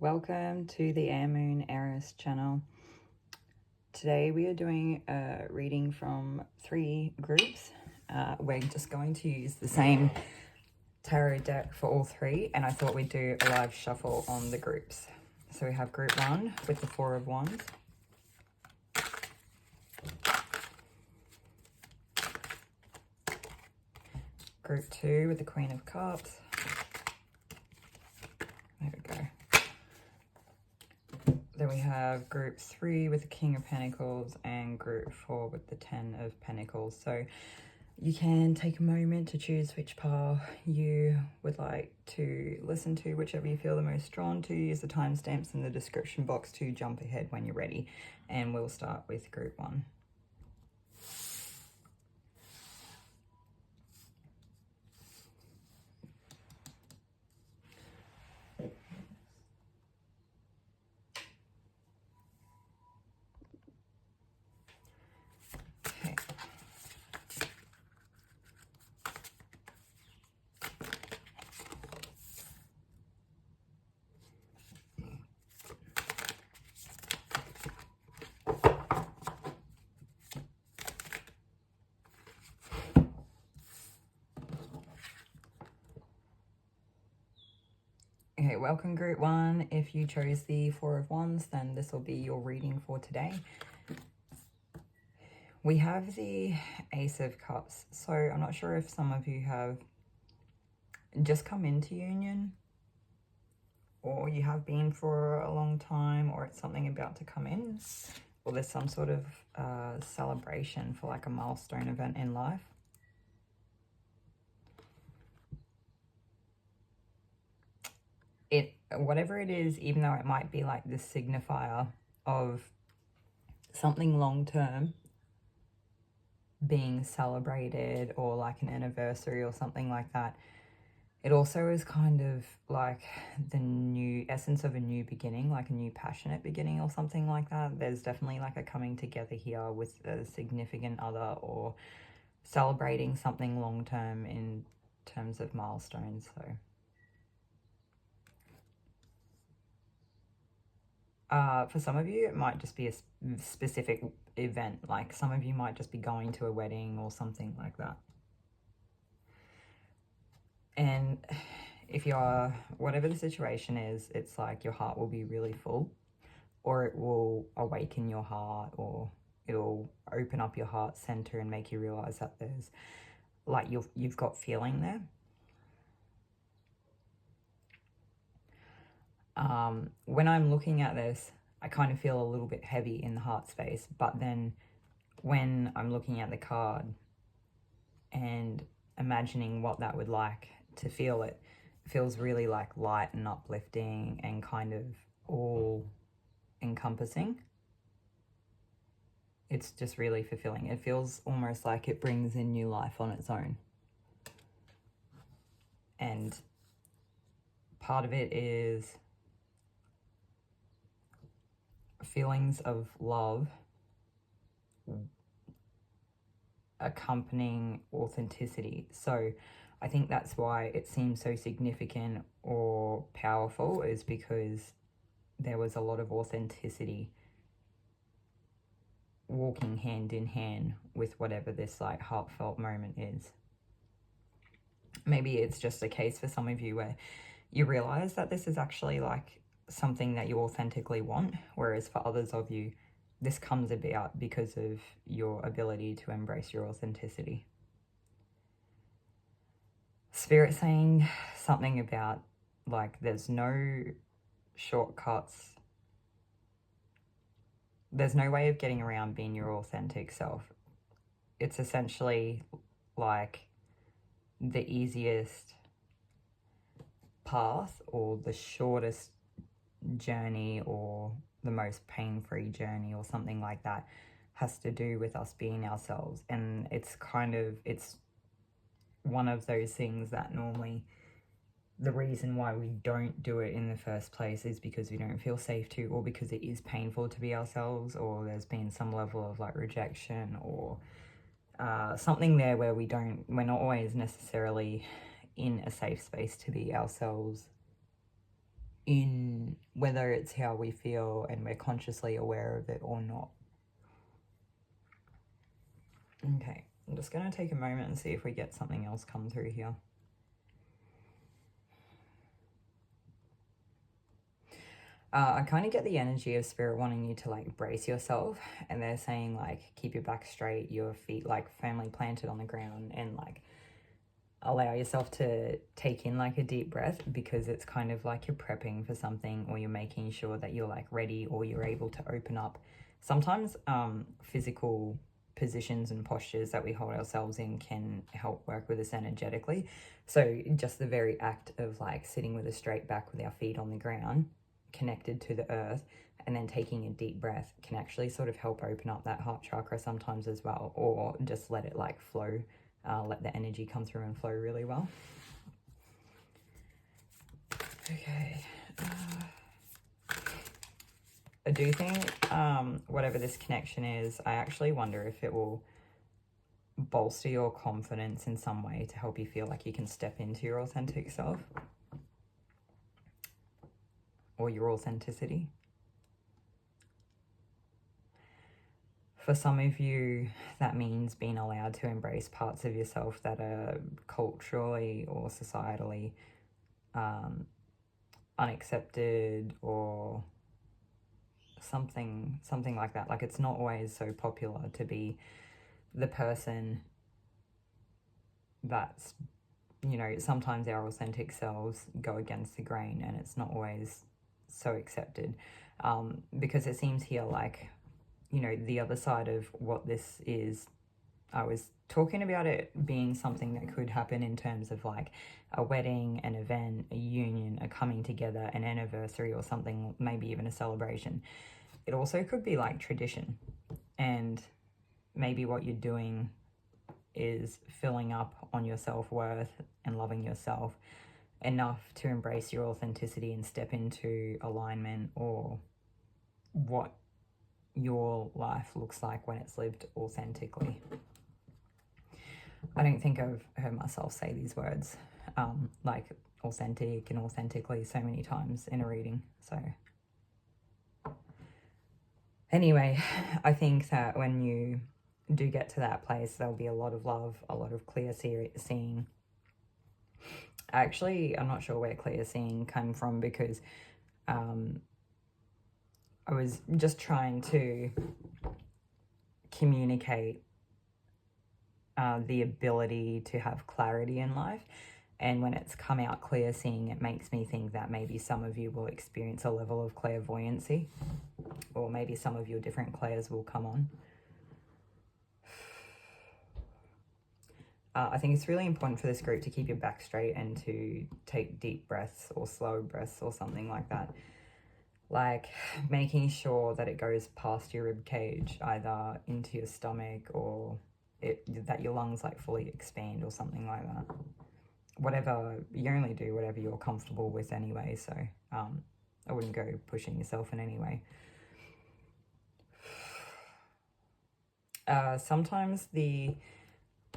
Welcome to the Air Moon Eris channel. Today we are doing a reading from 3 groups. We're just going to use the same tarot deck for all 3, and I thought we'd do a live shuffle on the groups. So we have group 1 with the 4 of Wands. Group 2 with the Queen of Cups. There we go. Then we have group 3 with the King of Pentacles and group 4 with the 10 of Pentacles. So you can take a moment to choose which pile you would like to listen to, whichever you feel the most drawn to. Use the timestamps in the description box to jump ahead when you're ready. And we'll start with group 1. Okay, welcome group 1. If you chose the 4 of Wands, then this will be your reading for today. We have the Ace of Cups. So I'm not sure if some of you have just come into union, or you have been for a long time, or it's something about to come in, or there's some sort of celebration for like a milestone event in life. Whatever it is, even though it might be like this signifier of something long-term being celebrated, or like an anniversary or something like that, it also is kind of like the new essence of a new beginning, like a new passionate beginning or something like that. There's definitely like a coming together here with a significant other, or celebrating something long-term in terms of milestones. So for some of you, it might just be a specific event. Like some of you might just be going to a wedding or something like that. And if you're, whatever the situation is, it's like your heart will be really full, or it will awaken your heart, or it'll open up your heart center and make you realize that there's like you've got feeling there. When I'm looking at this, I kind of feel a little bit heavy in the heart space, but then when I'm looking at the card and imagining what that would like to feel, it feels really like light and uplifting and kind of all encompassing. It's just really fulfilling. It feels almost like it brings in new life on its own. And part of it is feelings of love accompanying authenticity. So I think that's why it seems so significant or powerful, is because there was a lot of authenticity walking hand in hand with whatever this like heartfelt moment is. Maybe it's just a case for some of you where you realize that this is actually like something that you authentically want, whereas for others of you, this comes about because of your ability to embrace your authenticity. Spirit saying something about like there's no shortcuts. There's no way of getting around being your authentic self. It's essentially like the easiest path, or the shortest journey, or the most pain-free journey, or something like that, has to do with us being ourselves. And it's kind of, it's one of those things that normally the reason why we don't do it in the first place is because we don't feel safe to, or because it is painful to be ourselves, or there's been some level of like rejection, or something there where we're not always necessarily in a safe space to be ourselves in whether it's how we feel and we're consciously aware of it or not. Okay, I'm just going to take a moment and see if we get something else come through here. I kind of get the energy of Spirit wanting you to like brace yourself, and they're saying like keep your back straight, your feet like firmly planted on the ground, and like allow yourself to take in like a deep breath, because it's kind of like you're prepping for something, or you're making sure that you're like ready, or you're able to open up. Sometimes physical positions and postures that we hold ourselves in can help work with us energetically. So just the very act of like sitting with a straight back with our feet on the ground, connected to the earth, and then taking a deep breath can actually sort of help open up that heart chakra sometimes as well, or just let it like flow, let the energy come through and flow really well. Okay. I do think whatever this connection is, I actually wonder if it will bolster your confidence in some way to help you feel like you can step into your authentic self or your authenticity. For some of you, that means being allowed to embrace parts of yourself that are culturally or societally unaccepted, or something like that. Like, it's not always so popular to be the person that's, you know, sometimes our authentic selves go against the grain, and it's not always so accepted, because it seems here like, you know, the other side of what this is, I was talking about it being something that could happen in terms of like a wedding, an event, a union, a coming together, an anniversary, or something, maybe even a celebration. It also could be like tradition, and maybe what you're doing is filling up on your self-worth and loving yourself enough to embrace your authenticity and step into alignment, or what your life looks like when it's lived authentically. I don't think I've heard myself say these words, like authentic and authentically, so many times in a reading. So anyway, I think that when you do get to that place, there'll be a lot of love, a lot of clear seeing. Actually, I'm not sure where clear seeing came from, because I was just trying to communicate the ability to have clarity in life. And when it's come out clear seeing, it makes me think that maybe some of you will experience a level of clairvoyancy, or maybe some of your different clairs will come on. I think it's really important for this group to keep your back straight and to take deep breaths or slow breaths or something like that. Like making sure that it goes past your rib cage, either into your stomach, or that your lungs like fully expand or something like that. Whatever, you only do whatever you're comfortable with anyway, so I wouldn't go pushing yourself in any way. Sometimes the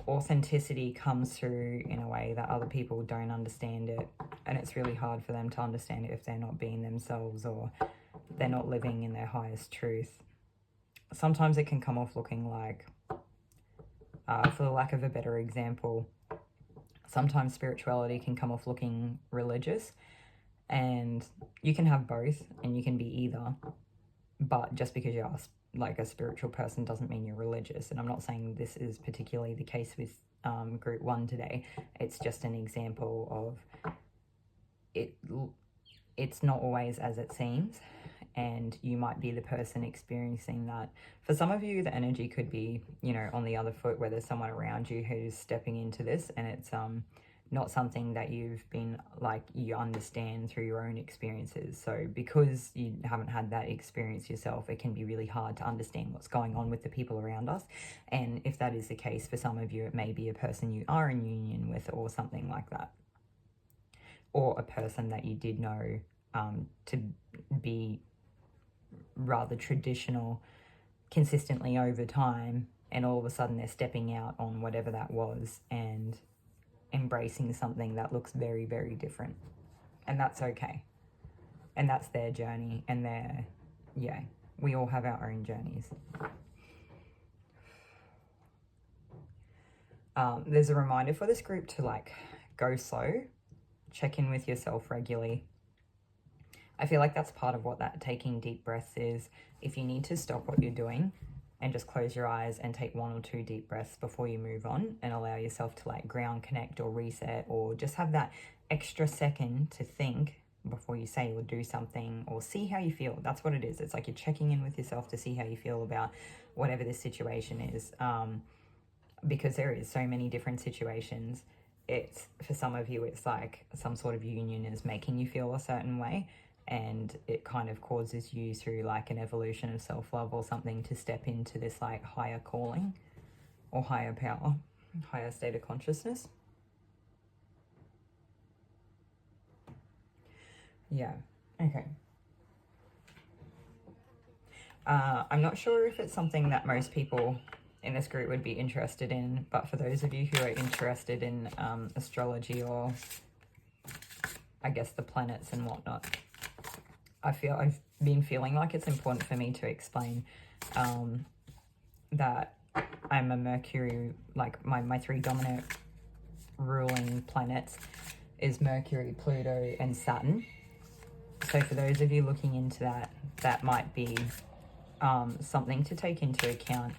authenticity comes through in a way that other people don't understand it, and it's really hard for them to understand it if they're not being themselves, or they're not living in their highest truth. Sometimes it can come off looking like, for the lack of a better example, sometimes spirituality can come off looking religious, and you can have both, and you can be either, but just because you're like a spiritual person doesn't mean you're religious. And I'm not saying this is particularly the case with group 1 today. It's just an example of it's not always as it seems, and you might be the person experiencing that. For some of you, the energy could be, you know, on the other foot, where there's someone around you who's stepping into this, and it's not something that you've been like, you understand through your own experiences. So because you haven't had that experience yourself, it can be really hard to understand what's going on with the people around us. And if that is the case for some of you, it may be a person you are in union with, or something like that, or a person that you did know to be rather traditional consistently over time, and all of a sudden they're stepping out on whatever that was and embracing something that looks very, very different. And that's okay. And that's their journey, and yeah, we all have our own journeys. There's a reminder for this group to like go slow, check in with yourself regularly. I feel like that's part of what that taking deep breaths is. If you need to stop what you're doing and just close your eyes and take 1 or 2 deep breaths before you move on, and allow yourself to like ground connect or reset, or just have that extra second to think before you say or do something, or see how you feel. That's what it is. It's like you're checking in with yourself to see how you feel about whatever this situation is. Because there is so many different situations. It's, for some of you, it's like some sort of union is making you feel a certain way, and it kind of causes you through like an evolution of self-love or something to step into this like higher calling or higher power, higher state of consciousness. Yeah, okay. I'm not sure if it's something that most people in this group would be interested in, but for those of you who are interested in astrology, or I guess the planets and whatnot, I've been feeling like it's important for me to explain that I'm a Mercury, like my 3 dominant ruling planets is Mercury, Pluto, and Saturn. So for those of you looking into that, that might be something to take into account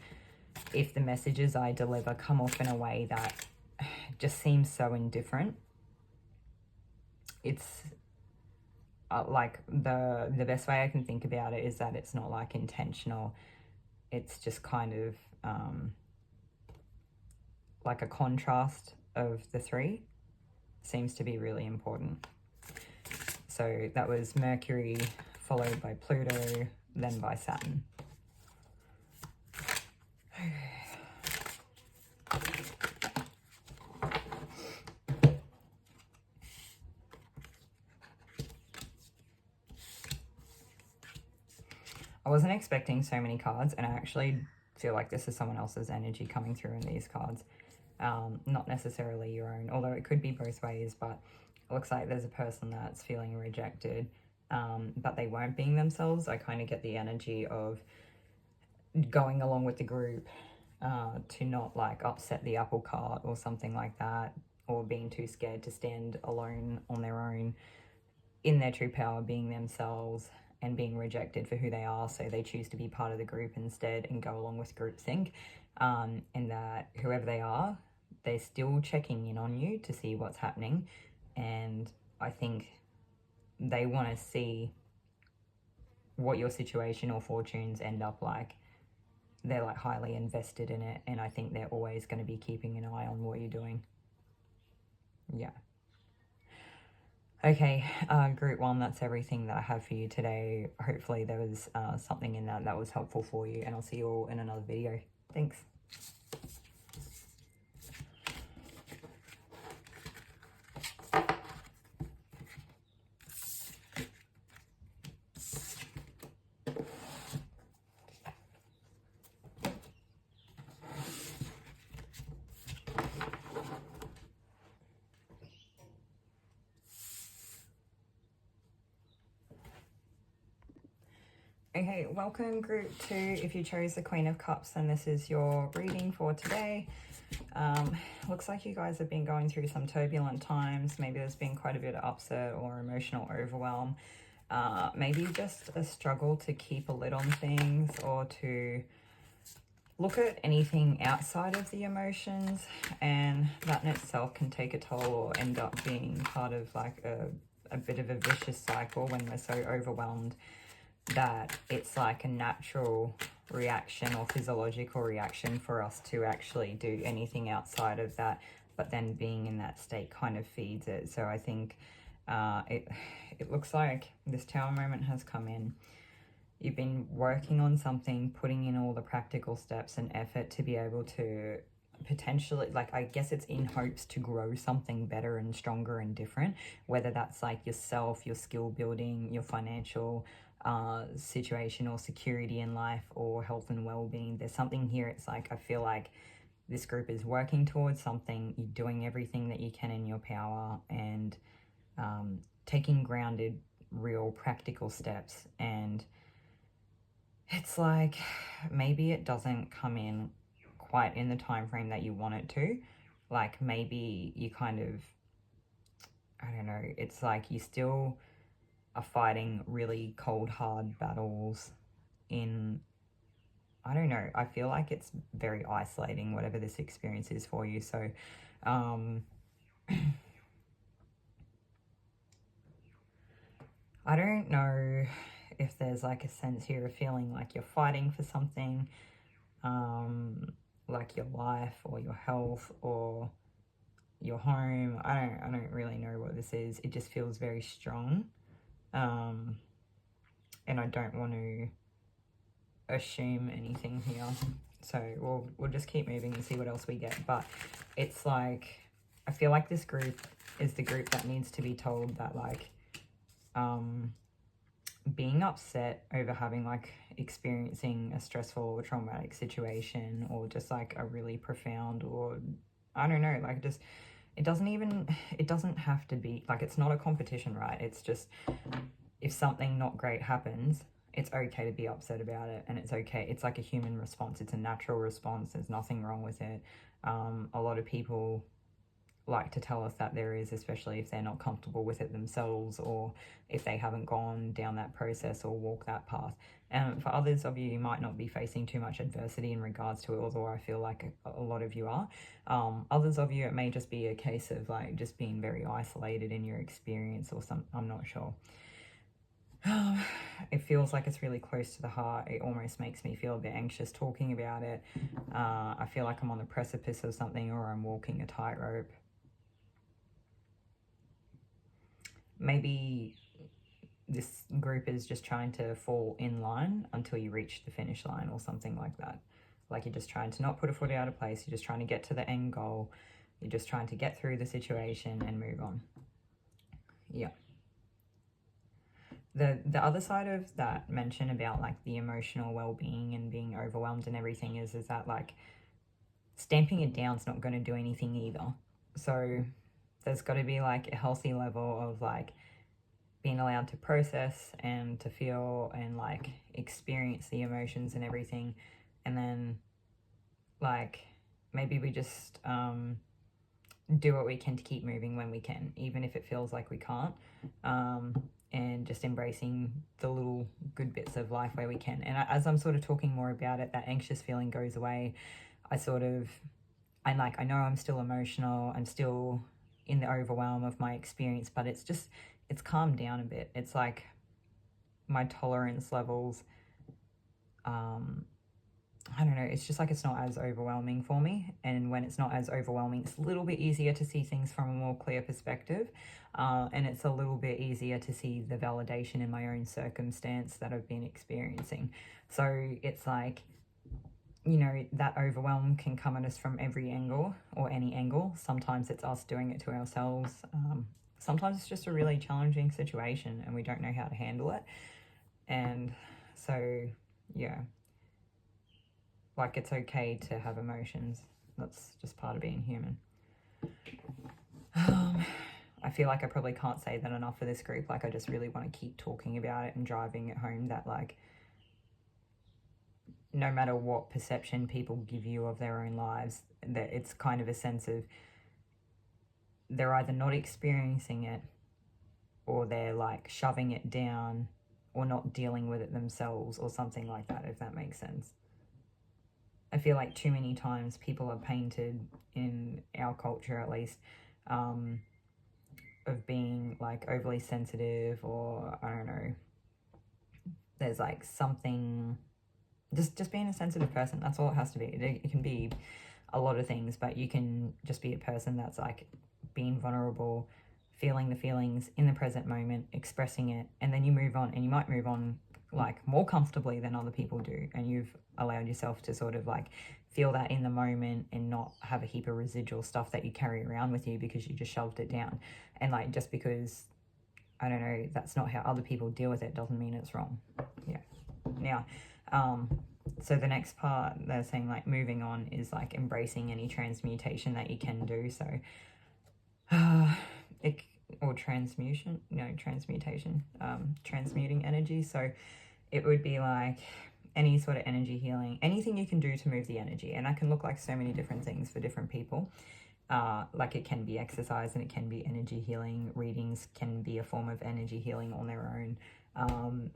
if the messages I deliver come off in a way that just seems so indifferent. It's like the best way I can think about it is that it's not like intentional. It's just kind of like a contrast of the 3 seems to be really important. So that was Mercury, followed by Pluto, then by Saturn. I wasn't expecting so many cards, and I actually feel like this is someone else's energy coming through in these cards. Not necessarily your own, although it could be both ways, but it looks like there's a person that's feeling rejected, but they weren't being themselves. I kind of get the energy of going along with the group to not like upset the apple cart or something like that, or being too scared to stand alone on their own in their true power, being themselves, and being rejected for who they are, so they choose to be part of the group instead and go along with groupthink. And that whoever they are, they're still checking in on you to see what's happening, and I think they want to see what your situation or fortunes end up like. They're like highly invested in it, and I think they're always going to be keeping an eye on what you're doing. Yeah. Okay, group 1, that's everything that I have for you today. Hopefully there was something in that was helpful for you, and I'll see you all in another video. Thanks. Okay, welcome group 2. If you chose the Queen of Cups, then this is your reading for today. Looks like you guys have been going through some turbulent times. Maybe there's been quite a bit of upset or emotional overwhelm. Maybe just a struggle to keep a lid on things, or to look at anything outside of the emotions, and that in itself can take a toll or end up being part of like a bit of a vicious cycle when we're so overwhelmed that it's like a natural reaction or physiological reaction for us to actually do anything outside of that, but then being in that state kind of feeds it. So I think it looks like this Tower moment has come in. You've been working on something, putting in all the practical steps and effort to be able to potentially, like, I guess it's in hopes to grow something better and stronger and different, whether that's like yourself, your skill building, your financial situation or security in life, or health and well-being. There's something here. It's like, I feel like this group is working towards something. You're doing everything that you can in your power, and taking grounded real practical steps. And it's like maybe it doesn't come in quite in the time frame that you want it to. Like maybe you kind of, I don't know, it's like you still are fighting really cold hard battles in, I don't know, I feel like it's very isolating, whatever this experience is for you. So I don't know if there's like a sense here of feeling like you're fighting for something, like your life or your health or your home. I don't really know what this is. It just feels very strong. And I don't want to assume anything here. So we'll just keep moving and see what else we get. But it's like, I feel like this group is the group that needs to be told that like, being upset over having like experiencing a stressful or traumatic situation, or just like a really profound, or I don't know, like just, it doesn't have to be like, it's not a competition, right? It's just, if something not great happens, it's okay to be upset about it, and it's okay. It's like a human response. It's a natural response. There's nothing wrong with it. A lot of people like to tell us that there is, especially if they're not comfortable with it themselves, or if they haven't gone down that process or walked that path. And for others of you, you might not be facing too much adversity in regards to it, although I feel like a lot of you are. Others of you, it may just be a case of like just being very isolated in your experience or something. I'm not sure. It feels like it's really close to the heart. It almost makes me feel a bit anxious talking about it. I feel like I'm on the precipice of something, or I'm walking a tightrope. Maybe this group is just trying to fall in line until you reach the finish line or something like that. Like you're just trying to not put a foot out of place. You're just trying to get to the end goal. You're just trying to get through the situation and move on. Yeah. The other side of that mention about like the emotional well-being and being overwhelmed and everything is that like stamping it down is not going to do anything either. So there's got to be like a healthy level of like being allowed to process and to feel and like experience the emotions and everything. And then like maybe we just do what we can to keep moving when we can, even if it feels like we can't. And just embracing the little good bits of life where we can. And as I'm sort of talking more about it, that anxious feeling goes away. I know I'm still emotional. I'm still in the overwhelm of my experience, but it's calmed down a bit. It's like my tolerance levels, I don't know, it's just like it's not as overwhelming for me. And when it's not as overwhelming, it's a little bit easier to see things from a more clear perspective. And it's a little bit easier to see the validation in my own circumstance that I've been experiencing. So it's like, you know, that overwhelm can come at us from every angle or any angle. Sometimes it's us doing it to ourselves. Sometimes it's just a really challenging situation and we don't know how to handle it. And so, yeah. Like, it's okay to have emotions. That's just part of being human. I feel like I probably can't say that enough for this group. Like, I just really want to keep talking about it and driving it home that, like, no matter what perception people give you of their own lives, that it's kind of a sense of they're either not experiencing it or they're, like, shoving it down or not dealing with it themselves or something like that, if that makes sense. I feel like too many times people are painted, in our culture at least, of being like overly sensitive, or I don't know, there's like something, just being a sensitive person. That's all it has to be. It can be a lot of things, but you can just be a person that's like being vulnerable, feeling the feelings in the present moment, expressing it, and then you move on, and you might move on like more comfortably than other people do, and you've allowed yourself to sort of like feel that in the moment and not have a heap of residual stuff that you carry around with you because you just shoved it down. And like, just because, I don't know, that's not how other people deal with it doesn't mean it's wrong. Yeah. Now, so the next part they're saying, like, moving on is like embracing any transmutation that you can do. So or transmutation, no, transmutation, transmuting energy. So it would be like any sort of energy healing, anything you can do to move the energy. And that can look like so many different things for different people. Like it can be exercise and it can be energy healing. Readings can be a form of energy healing on their own.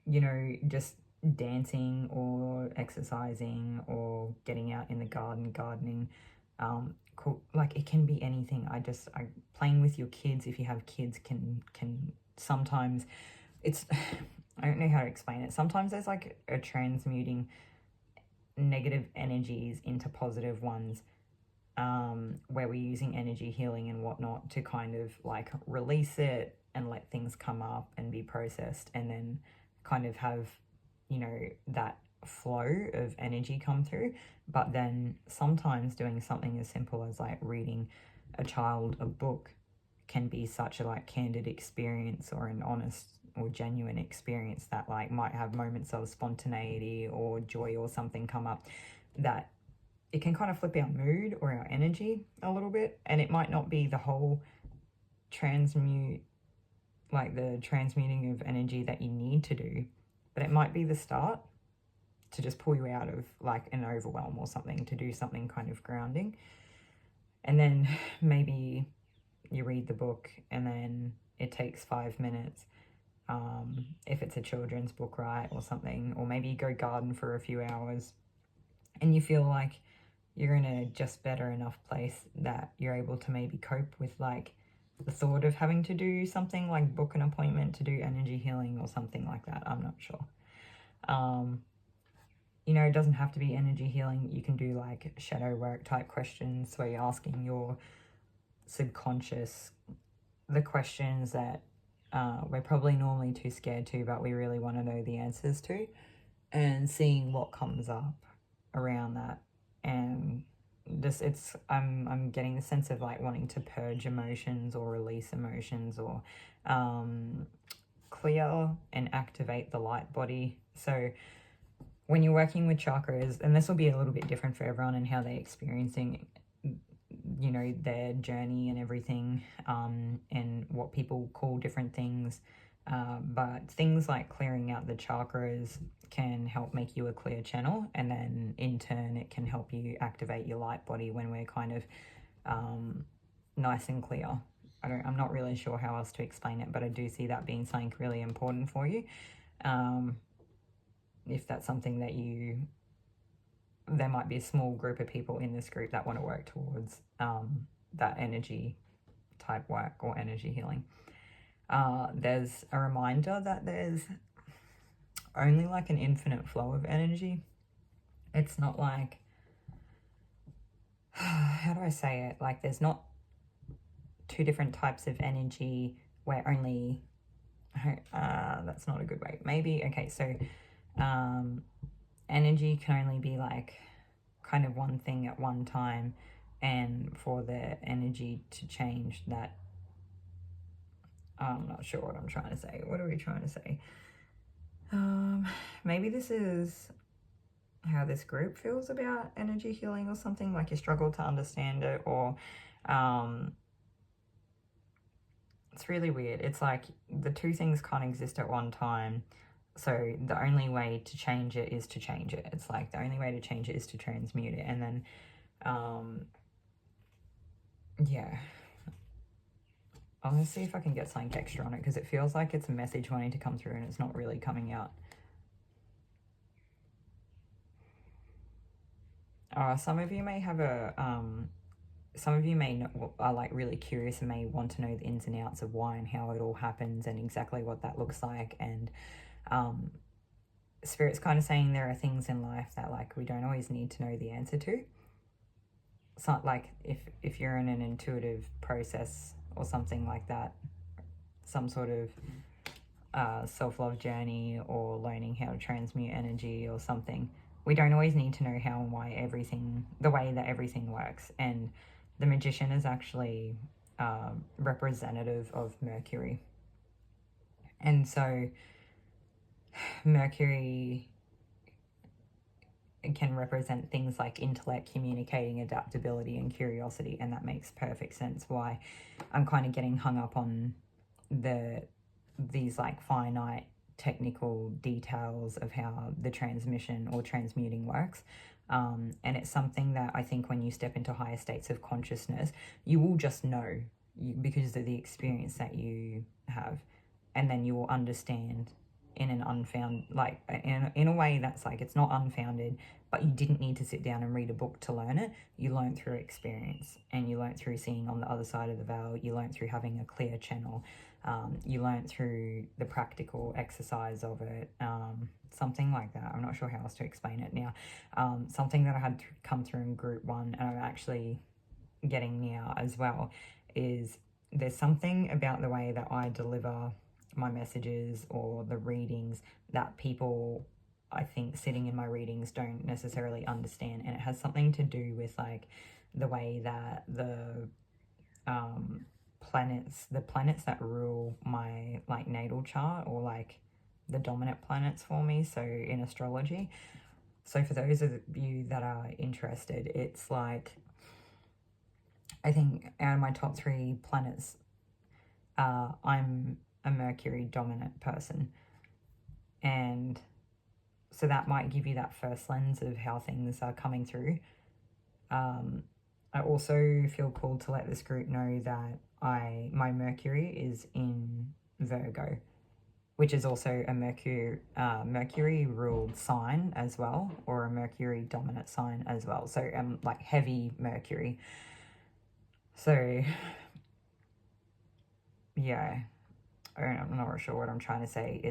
You know, just dancing or exercising or getting out in the garden, gardening. Cool. Like it can be anything. Playing with your kids, if you have kids, can sometimes, it's I don't know how to explain it. Sometimes there's like a transmuting negative energies into positive ones, where we're using energy healing and whatnot to kind of like release it and let things come up and be processed, and then kind of have, you know, that flow of energy come through. But then sometimes doing something as simple as like reading a child a book can be such a like candid experience or an honest or genuine experience that like might have moments of spontaneity or joy or something come up, that it can kind of flip our mood or our energy a little bit. And it might not be the whole transmuting of energy that you need to do, but it might be the start to just pull you out of like an overwhelm or something, to do something kind of grounding. And then maybe you read the book and then it takes 5 minutes, if it's a children's book, right, or something. Or maybe you go garden for a few hours and you feel like you're in a just better enough place that you're able to maybe cope with like the thought of having to do something like book an appointment to do energy healing or something like that. I'm not sure. You know, it doesn't have to be energy healing. You can do like shadow work type questions where you're asking your subconscious the questions that we're probably normally too scared to, but we really want to know the answers to, and seeing what comes up around that. And this, I'm getting the sense of like wanting to purge emotions or release emotions, or clear and activate the light body. So when you're working with chakras, and this will be a little bit different for everyone and how they're experiencing, you know, their journey and everything, and what people call different things. But things like clearing out the chakras can help make you a clear channel, and then in turn it can help you activate your light body when we're kind of nice and clear. I'm not really sure how else to explain it, but I do see that being something really important for you. If that's something that there might be a small group of people in this group that want to work towards that energy type work or energy healing. There's a reminder that there's only like an infinite flow of energy. It's not like, how do I say it? Like there's not two different types of energy where only, that's not a good way. Maybe, okay, so energy can only be like kind of one thing at one time, and for the energy to change that, I'm not sure what I'm trying to say. What are we trying to say? Maybe this is how this group feels about energy healing or something, like you struggle to understand it, or it's really weird. It's like the two things can't exist at one time. So the only way to change it is to change it. It's like the only way to change it is to transmute it. And then, yeah. I'm going to see if I can get something extra on it, because it feels like it's a message wanting to come through and it's not really coming out. Some of you may have some of you may are like really curious and may want to know the ins and outs of why and how it all happens and exactly what that looks like. And Spirit's kind of saying there are things in life that like we don't always need to know the answer to. It's not like if you're in an intuitive process or something like that, some sort of self-love journey or learning how to transmute energy or something, we don't always need to know how and why the way that everything works. And the Magician is actually representative of Mercury. And so Mercury it can represent things like intellect, communicating, adaptability, and curiosity, and that makes perfect sense why I'm kind of getting hung up on these like finite technical details of how the transmission or transmuting works. And it's something that I think when you step into higher states of consciousness, you will just know because of the experience that you have, and then you will understand in an unfound, like in a way that's like, it's not unfounded, but you didn't need to sit down and read a book to learn it. You learned through experience, and you learned through seeing on the other side of the veil. You learned through having a clear channel. You learned through the practical exercise of it. Something like that. I'm not sure how else to explain it now. Something that I had come through in group 1, and I'm actually getting now as well, is there's something about the way that I deliver my messages or the readings that people, I think, sitting in my readings don't necessarily understand. And it has something to do with like the way that the planets that rule my like natal chart, or like the dominant planets for me, so in astrology. So for those of you that are interested, it's like, I think out of my top 3 planets, I'm a Mercury dominant person. And so that might give you that first lens of how things are coming through. I also feel called to let this group know that my Mercury is in Virgo, which is also a Mercury ruled sign as well, or a Mercury dominant sign as well. So like heavy Mercury. So yeah, I'm not sure what I'm trying to say.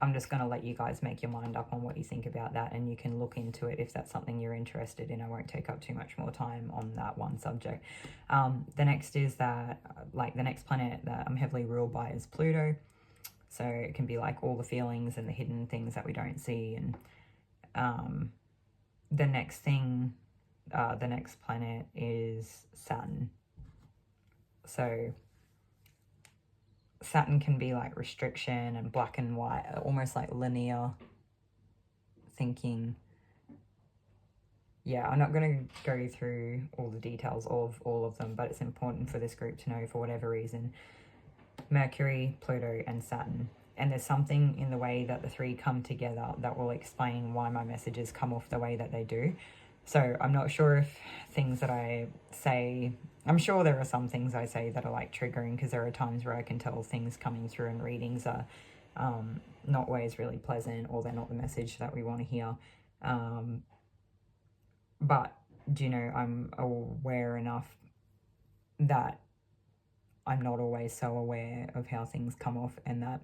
I'm just going to let you guys make your mind up on what you think about that, and you can look into it if that's something you're interested in. I won't take up too much more time on that one subject. The next is that, like, the next planet that I'm heavily ruled by is Pluto. So it can be like all the feelings and the hidden things that we don't see. And the next planet is Saturn. So Saturn can be like restriction and black and white, almost like linear thinking. Yeah, I'm not going to go through all the details of all of them, but it's important for this group to know, for whatever reason, Mercury, Pluto, and Saturn. And there's something in the way that the 3 come together that will explain why my messages come off the way that they do. So I'm not sure if things that I say, I'm sure there are some things I say that are like triggering, because there are times where I can tell things coming through and readings are not always really pleasant, or they're not the message that we want to hear. But, you know, I'm aware enough that I'm not always so aware of how things come off, and that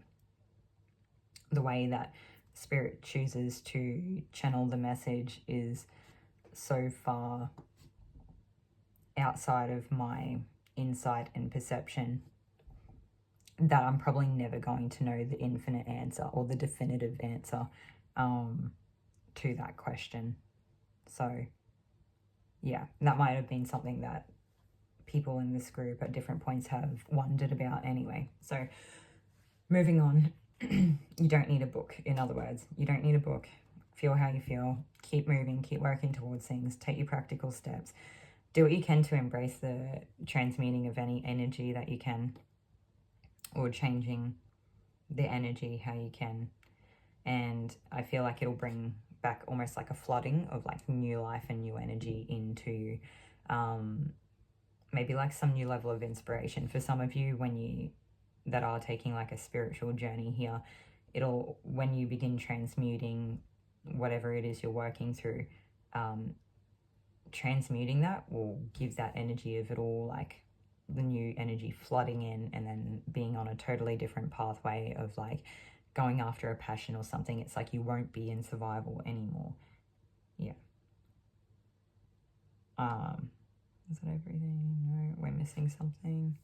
the way that Spirit chooses to channel the message is so far outside of my insight and perception that I'm probably never going to know the infinite answer or the definitive answer to that question. So yeah, that might have been something that people in this group at different points have wondered about anyway. So moving on, you don't need a book. In other words, you don't need a book. Feel how you feel. Keep moving. Keep working towards things. Take your practical steps. Do what you can to embrace the transmuting of any energy that you can, or changing the energy how you can. And I feel like it'll bring back almost like a flooding of like new life and new energy into maybe like some new level of inspiration. For some of you, that are taking like a spiritual journey here, when you begin transmuting whatever it is you're working through, transmuting that will give that energy of it all, like the new energy flooding in, and then being on a totally different pathway of like going after a passion or something. It's like you won't be in survival anymore. Yeah. Is that everything? No, we're missing something.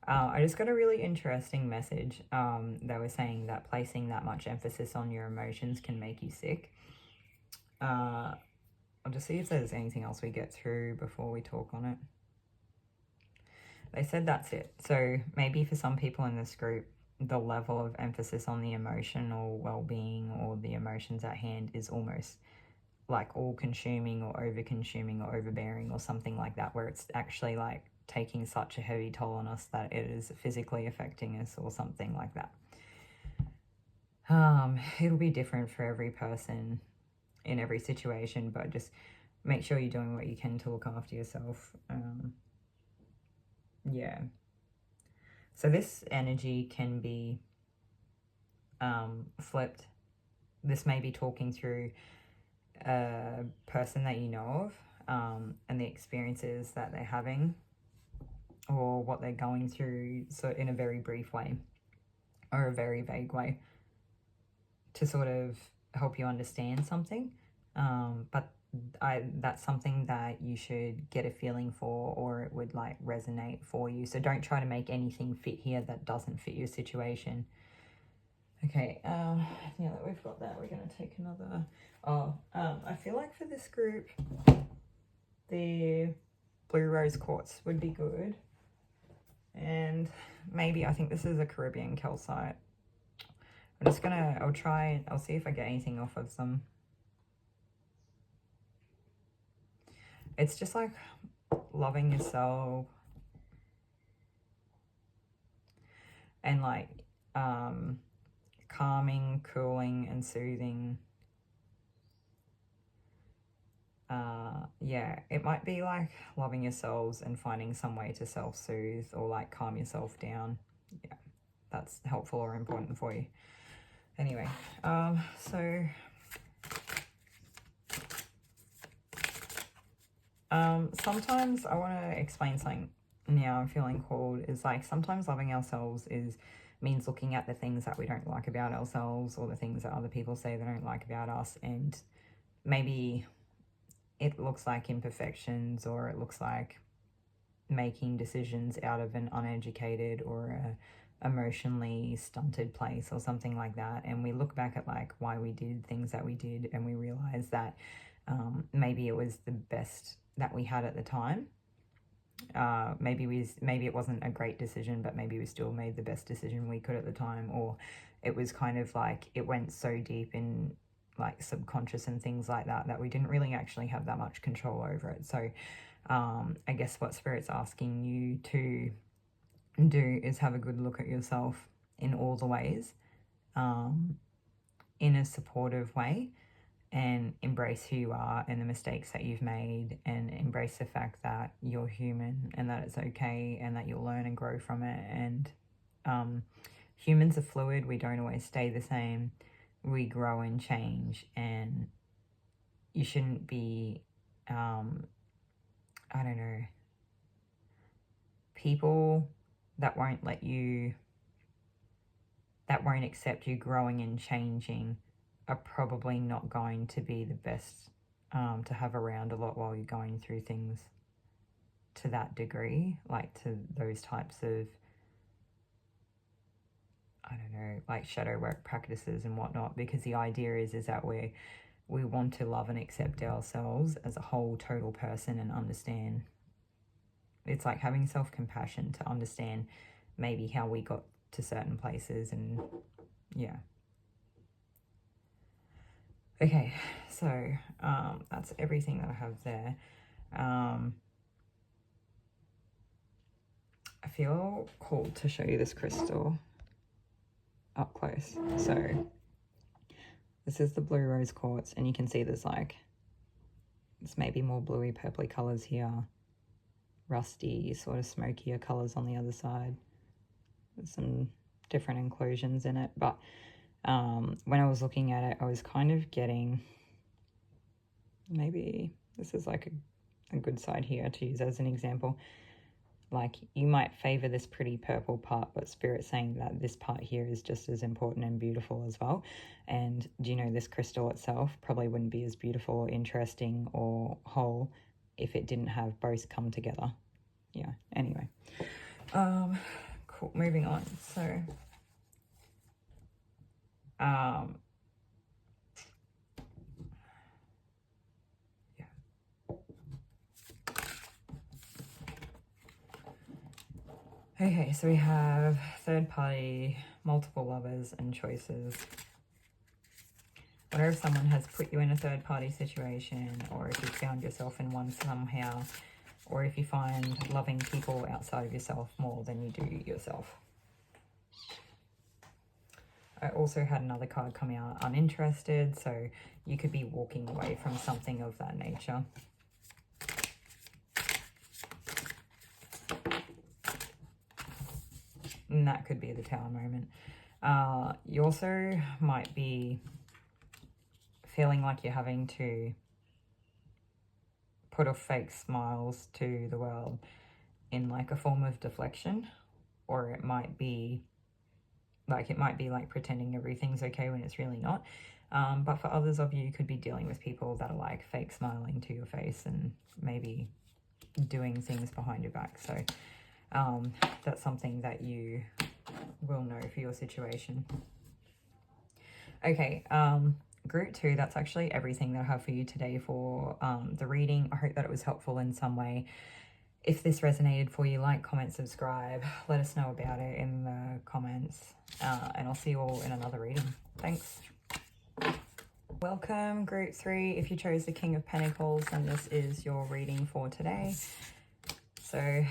I just got a really interesting message. They were saying that placing that much emphasis on your emotions can make you sick. I'll just see if there's anything else we get through before we talk on it. they said that's it. So maybe for some people in this group, the level of emphasis on the emotional well-being or the emotions at hand is almost like all-consuming or over-consuming or overbearing or something like that, where it's actually like taking such a heavy toll on us that it is physically affecting us or something like that. It'll be different for every person in every situation, but just make sure you're doing what you can to look after yourself. Yeah. So this energy can be flipped. This may be talking through a person that you know of, and the experiences that they're having or what they're going through, so in a very brief way or a very vague way, to sort of help you understand something. But that's something that you should get a feeling for, or it would like resonate for you. So don't try to make anything fit here that doesn't fit your situation. Okay, now that we've got that, we're going to take another. I feel like for this group, the blue rose quartz would be good. And maybe, I think this is a Caribbean calcite. I'm just gonna, I'll see if I get anything off of them. It's just like loving yourself and like calming, cooling and soothing. Yeah, it might be like loving yourselves and finding some way to self-soothe or like calm yourself down. Yeah, that's helpful or important for you. Anyway, so sometimes I want to explain something now I'm feeling called, is like sometimes loving ourselves means looking at the things that we don't like about ourselves or the things that other people say they don't like about us, and maybe it looks like imperfections, or it looks like making decisions out of an uneducated or a emotionally stunted place or something like that, and we look back at like why we did things that we did, and we realize that maybe it was the best that we had at the time. Maybe it wasn't a great decision, but maybe we still made the best decision we could at the time, or it was kind of like it went so deep in like subconscious and things like that that we didn't really actually have that much control over it. So I guess what Spirit's asking you to do is have a good look at yourself in all the ways, in a supportive way, and embrace who you are and the mistakes that you've made, and embrace the fact that you're human and that it's okay and that you'll learn and grow from it. And humans are fluid. We don't always stay the same. We grow and change, and you shouldn't be, I don't know, people that won't accept you growing and changing are probably not going to be the best to have around a lot while you're going through things to that degree, like to those types of, I don't know, like shadow work practices and whatnot, because the idea is that we want to love and accept ourselves as a whole total person and understand. It's like having self-compassion to understand maybe how we got to certain places, and yeah. Okay, so that's everything that I have there. I feel called to show you this crystal up close. So this is the blue rose quartz, and you can see there's like, it's maybe more bluey purpley colors here, rusty sort of smokier colors on the other side. There's some different inclusions in it, but when I was looking at it, I was kind of getting, maybe this is like a good side here to use as an example. Like you might favor this pretty purple part, but Spirit's saying that this part here is just as important and beautiful as well. And do you know, this crystal itself probably wouldn't be as beautiful or interesting or whole if it didn't have both come together. Yeah, anyway. Cool, moving on. So Okay, so we have third party, multiple lovers, and choices. Wonder if someone has put you in a third party situation, or if you found yourself in one somehow, or if you find loving people outside of yourself more than you do yourself. I also had another card come out, uninterested, so you could be walking away from something of that nature. And that could be the Tower moment. You also might be feeling like you're having to put off fake smiles to the world in like a form of deflection, or it might be like pretending everything's okay when it's really not. But for others of you, could be dealing with people that are like fake smiling to your face and maybe doing things behind your back. So that's something that you will know for your situation. Okay, group 2, that's actually everything that I have for you today for the reading. I hope that it was helpful in some way. If this resonated for you, like, comment, subscribe. Let us know about it in the comments. And I'll see you all in another reading. Thanks. Welcome, group 3. If you chose the King of Pentacles, then this is your reading for today. So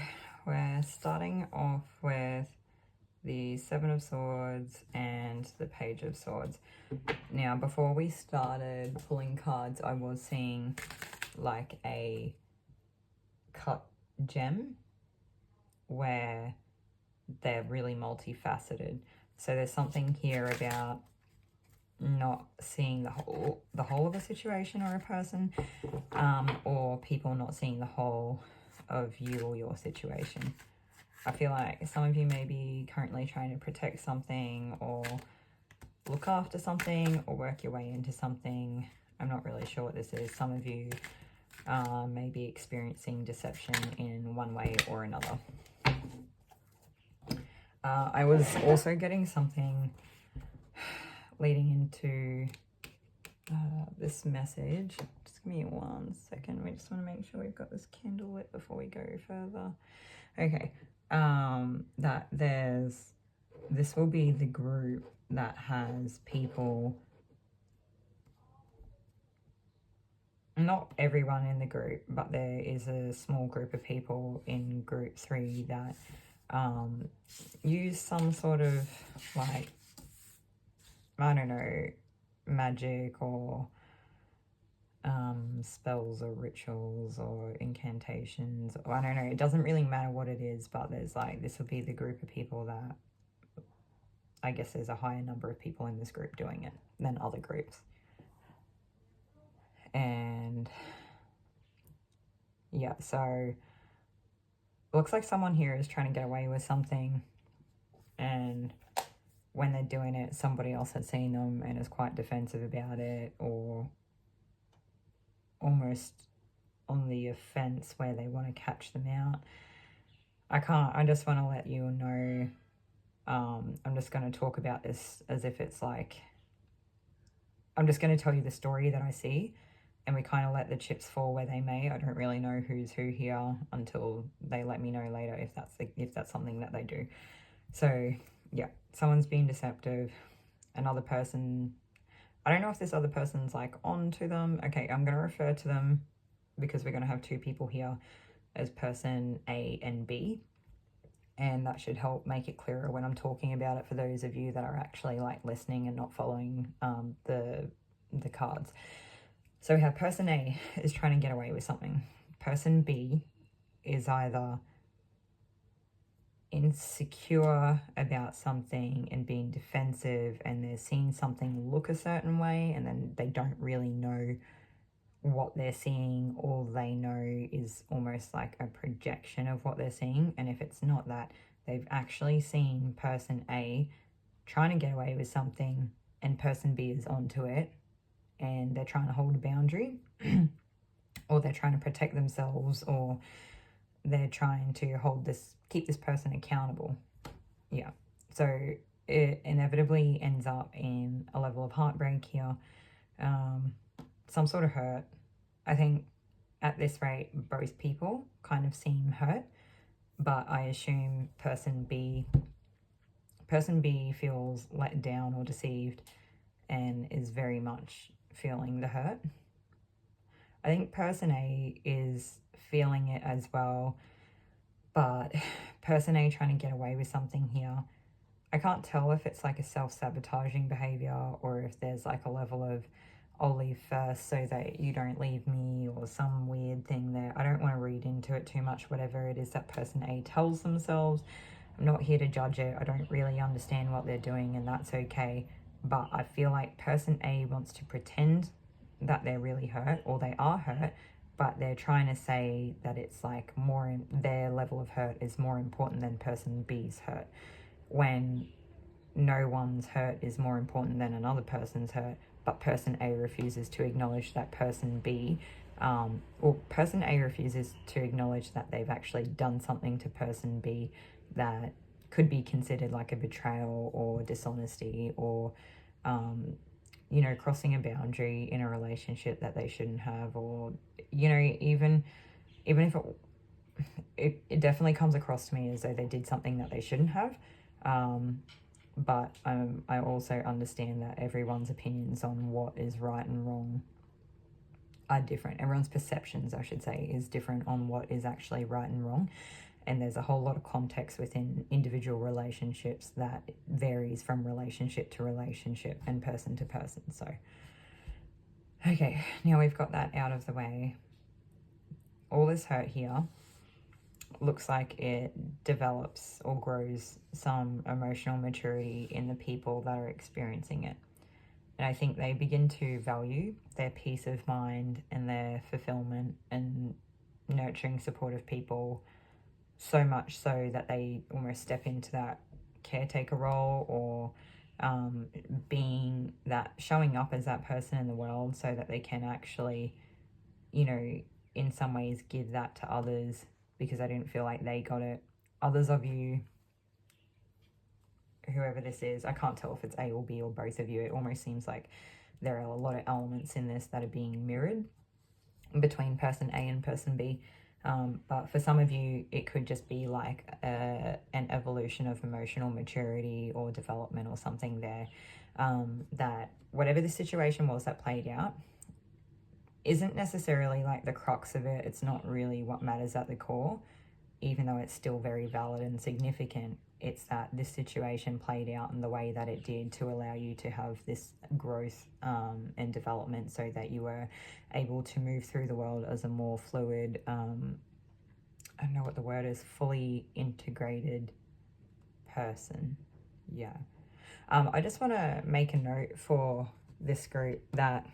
we're starting off with the Seven of Swords and the Page of Swords. Now, before we started pulling cards, I was seeing like a cut gem where they're really multifaceted. So there's something here about not seeing the whole of a situation or a person, or people not seeing the whole of you or your situation. I feel like some of you may be currently trying to protect something or look after something or work your way into something. I'm not really sure what this is. Some of you may be experiencing deception in one way or another. I was also getting something leading into this message. Just give me 1 second. We just want to make sure we've got this candle lit before we go further. Okay. That this will be the group that has people, not everyone in the group, but there is a small group of people in group 3 that use some sort of like, I don't know, magic or spells or rituals or incantations. I don't know, it doesn't really matter what it is, but there's like, this will be the group of people that, I guess there's a higher number of people in this group doing it than other groups. And yeah, so looks like someone here is trying to get away with something, and when they're doing it, somebody else has seen them and is quite defensive about it, or almost on the offense where they want to catch them out. I just want to let you know, I'm just going to talk about this as if it's like, I'm just going to tell you the story that I see, and we kind of let the chips fall where they may. I don't really know who's who here until they let me know later if that's something that they do. So yeah, someone's being deceptive. Another person, I don't know if this other person's like on to them. Okay, I'm going to refer to them because we're going to have 2 people here as person A and B. And that should help make it clearer when I'm talking about it for those of you that are actually like listening and not following the cards. So we have person A is trying to get away with something. Person B is either insecure about something and being defensive, and they're seeing something look a certain way and then they don't really know what they're seeing. All they know is almost like a projection of what they're seeing, and if it's not that, they've actually seen person A trying to get away with something and person B is onto it, and they're trying to hold a boundary or they're trying to protect themselves, or they're trying to keep this person accountable. Yeah, so it inevitably ends up in a level of heartbreak here, some sort of hurt. I think at this rate both people kind of seem hurt, but I assume person B feels let down or deceived and is very much feeling the hurt. I think person A is feeling it as well, but person A trying to get away with something here. I can't tell if it's like a self-sabotaging behavior or if there's like a level of I'll leave first so that you don't leave me or some weird thing there. I don't want to read into it too much, whatever it is that person A tells themselves. I'm not here to judge it. I don't really understand what they're doing, and that's okay. But I feel like person A wants to pretend that they're really hurt or they are hurt, but they're trying to say that it's like their level of hurt is more important than person B's hurt, when no one's hurt is more important than another person's hurt. But person A refuses to acknowledge that person B, or person A refuses to acknowledge that they've actually done something to person B that could be considered like a betrayal or dishonesty or, you know, crossing a boundary in a relationship that they shouldn't have, or, you know, even if it definitely comes across to me as though they did something that they shouldn't have. But I also understand that everyone's opinions on what is right and wrong are different. Everyone's perceptions, I should say, is different on what is actually right and wrong. And there's a whole lot of context within individual relationships that varies from relationship to relationship and person to person. So, okay, now we've got that out of the way. All this hurt here looks like it develops or grows some emotional maturity in the people that are experiencing it. And I think they begin to value their peace of mind and their fulfillment and nurturing supportive people so much so that they almost step into that caretaker role or being that, showing up as that person in the world so that they can actually, you know, in some ways give that to others, because I didn't feel like they got it. Others of you, whoever this is, I can't tell if it's A or B or both of you. It almost seems like there are a lot of elements in this that are being mirrored between person A and person B. But for some of you, it could just be like an evolution of emotional maturity or development or something there. That whatever the situation was that played out isn't necessarily like the crux of it. It's not really what matters at the core, even though it's still very valid and significant. It's that this situation played out in the way that it did to allow you to have this growth and development so that you were able to move through the world as a more fluid, I don't know what the word is, fully integrated person. Yeah. I just want to make a note for this group that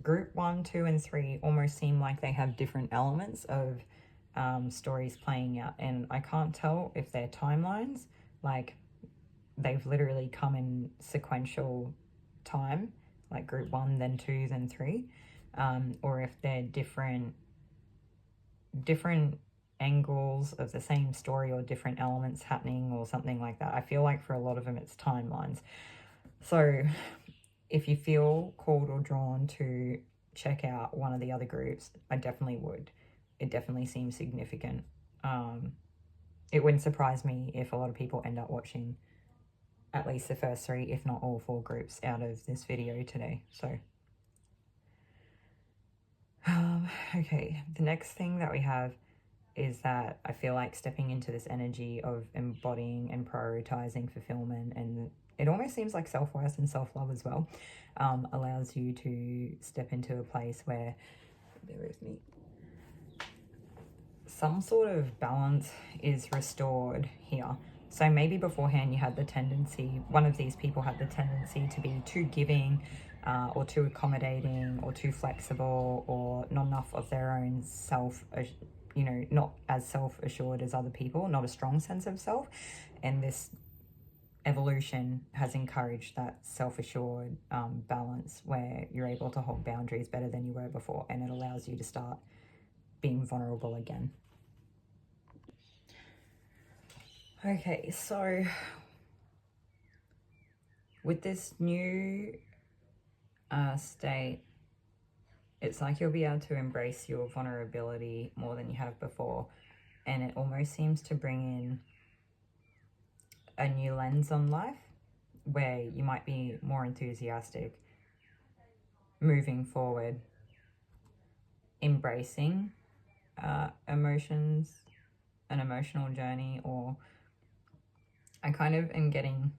group 1, 2, and 3 almost seem like they have different elements of stories playing out, and I can't tell if they're timelines, like they've literally come in sequential time, like group 1, then 2, then 3, or if they're different angles of the same story or different elements happening or something like that. I feel like for a lot of them it's timelines. So if you feel called or drawn to check out one of the other groups, I definitely would. It definitely seems significant. It wouldn't surprise me if a lot of people end up watching at least the first 3, if not all 4 groups out of this video today. So, okay, the next thing that we have is that I feel like stepping into this energy of embodying and prioritizing fulfillment, and it almost seems like self-worth and self-love as well, allows you to step into a place where, bear with me, some sort of balance is restored here. So maybe beforehand you had the tendency, one of these people had the tendency to be too giving or too accommodating or too flexible, or not enough of their own self, you know, not as self-assured as other people, not a strong sense of self. And this evolution has encouraged that self-assured balance where you're able to hold boundaries better than you were before, and it allows you to start being vulnerable again. Okay, so with this new state, it's like you'll be able to embrace your vulnerability more than you have before, and it almost seems to bring in a new lens on life where you might be more enthusiastic, moving forward, embracing emotions, an emotional journey, or I kind of am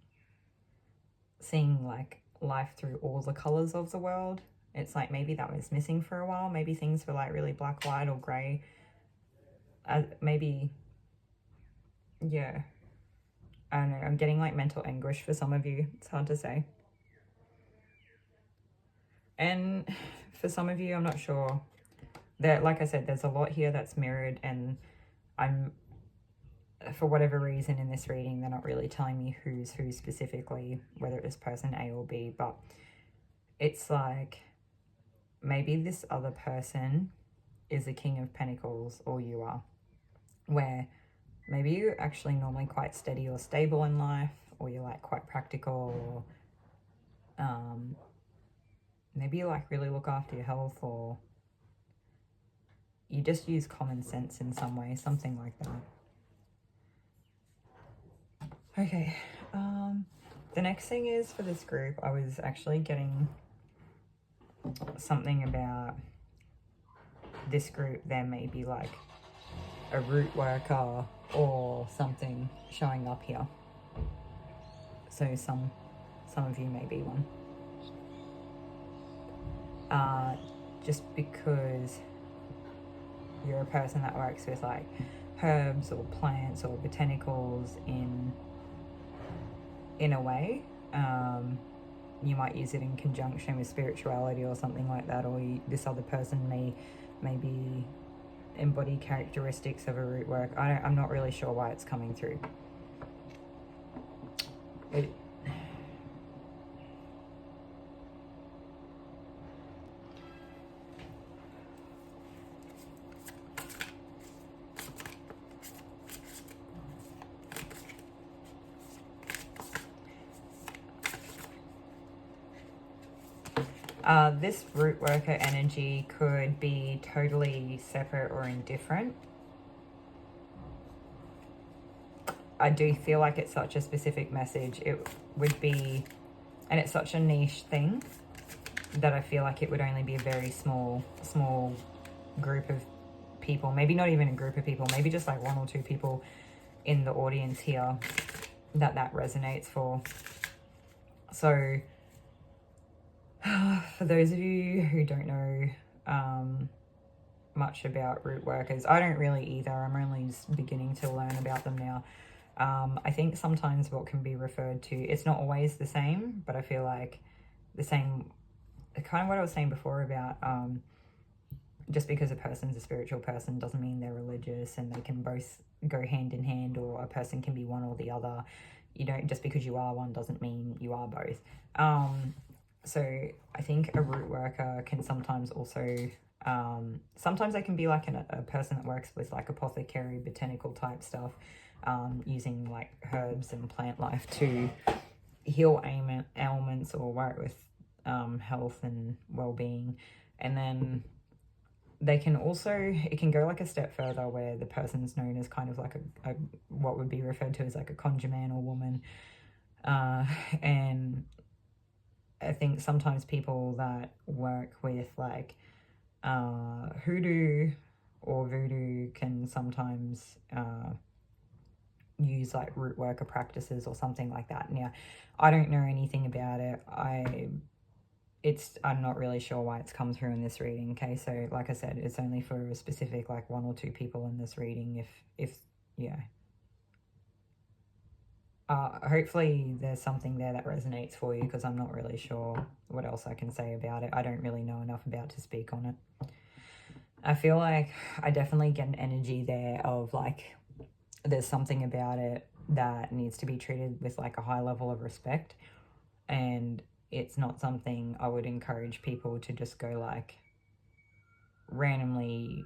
seeing like life through all the colors of the world. It's like maybe that was missing for a while. Maybe things were like really black, white, or grey. Maybe, yeah. I don't know. I'm getting like mental anguish for some of you. It's hard to say. And for some of you, I'm not sure. Like I said, there's a lot here that's mirrored, and for whatever reason in this reading, they're not really telling me who's who specifically, whether it was person A or B, but it's like maybe this other person is the King of Pentacles, or you are, where maybe you're actually normally quite steady or stable in life, or you're like quite practical, or maybe you like really look after your health, or you just use common sense in some way, something like that. Okay, the next thing is for this group, I was actually getting something about this group. There may be like a root worker or something showing up here. So some of you may be one. Just because you're a person that works with like herbs or plants or botanicals in a way, you might use it in conjunction with spirituality or something like that, or this other person may be embody characteristics of a root work. I'm not really sure why it's coming through. This root worker energy could be totally separate or indifferent. I do feel like it's such a specific message. It would be, and it's such a niche thing that I feel like it would only be a very small group of people. Maybe not even a group of people. Maybe just like one or two people in the audience here that resonates for. So for those of you who don't know much about root workers, I don't really either. I'm only just beginning to learn about them now. I think sometimes what can be referred to, it's not always the same, but I feel like the same, kind of what I was saying before about just because a person's a spiritual person doesn't mean they're religious, and they can both go hand in hand, or a person can be one or the other. You don't, just because you are one doesn't mean you are both. So I think a root worker can sometimes also, sometimes they can be like a person that works with like apothecary, botanical type stuff, using like herbs and plant life to heal ailments or work with health and well-being. And then they can also, it can go like a step further where the person's known as kind of like a what would be referred to as like a conjure man or woman. And I think sometimes people that work with like hoodoo or voodoo can sometimes use like root worker practices or something like that. Now, I don't know anything about it. I'm not really sure why it's come through in this reading. Okay, so like I said, it's only for a specific like one or two people in this reading. If yeah. Hopefully there's something there that resonates for you, because I'm not really sure what else I can say about it. I don't really know enough about to speak on it. I feel like I definitely get an energy there of like there's something about it that needs to be treated with like a high level of respect, and it's not something I would encourage people to just go like randomly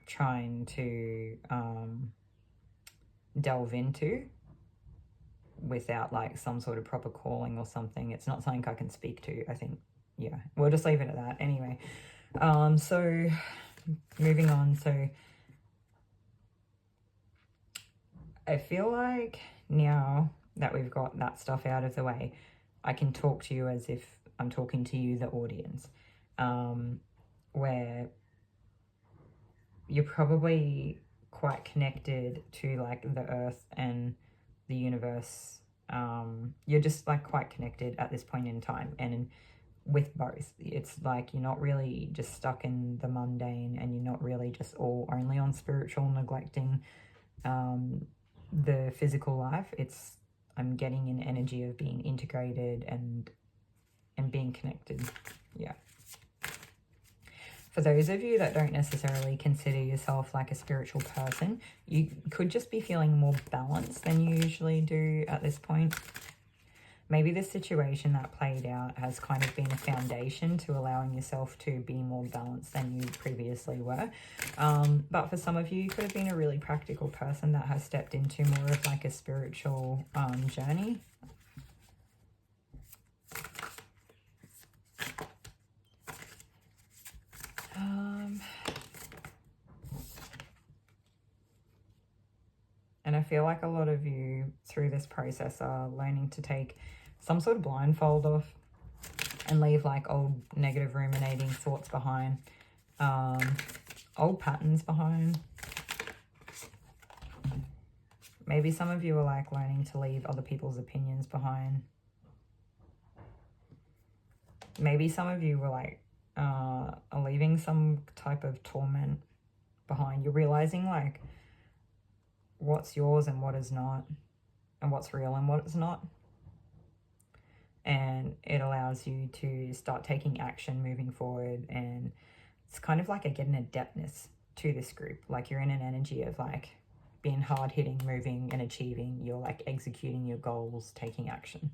trying to delve into without like some sort of proper calling or something. It's not something I can speak to, I think. Yeah, we'll just leave it at that anyway. So moving on. So I feel like now that we've got that stuff out of the way, I can talk to you as if I'm talking to you, the audience, where you're probably quite connected to like the earth and the universe. You're just like quite connected at this point in time, and with both, it's like you're not really just stuck in the mundane, and you're not really just all only on spiritual, neglecting the physical life. It's, I'm getting an energy of being integrated and being connected. Yeah. For those of you that don't necessarily consider yourself like a spiritual person, you could just be feeling more balanced than you usually do at this point. Maybe the situation that played out has kind of been a foundation to allowing yourself to be more balanced than you previously were. But for some of you, you could have been a really practical person that has stepped into more of like a spiritual journey. And I feel like a lot of you through this process are learning to take some sort of blindfold off and leave like old negative ruminating thoughts behind, old patterns behind. Maybe some of you are like learning to leave other people's opinions behind. Maybe some of you were like are leaving some type of torment behind. You're realizing like what's yours and what is not, and what's real and what is not. And it allows you to start taking action moving forward. And it's kind of like getting a depthness to this group. Like you're in an energy of like being hard hitting, moving and achieving. You're like executing your goals, taking action.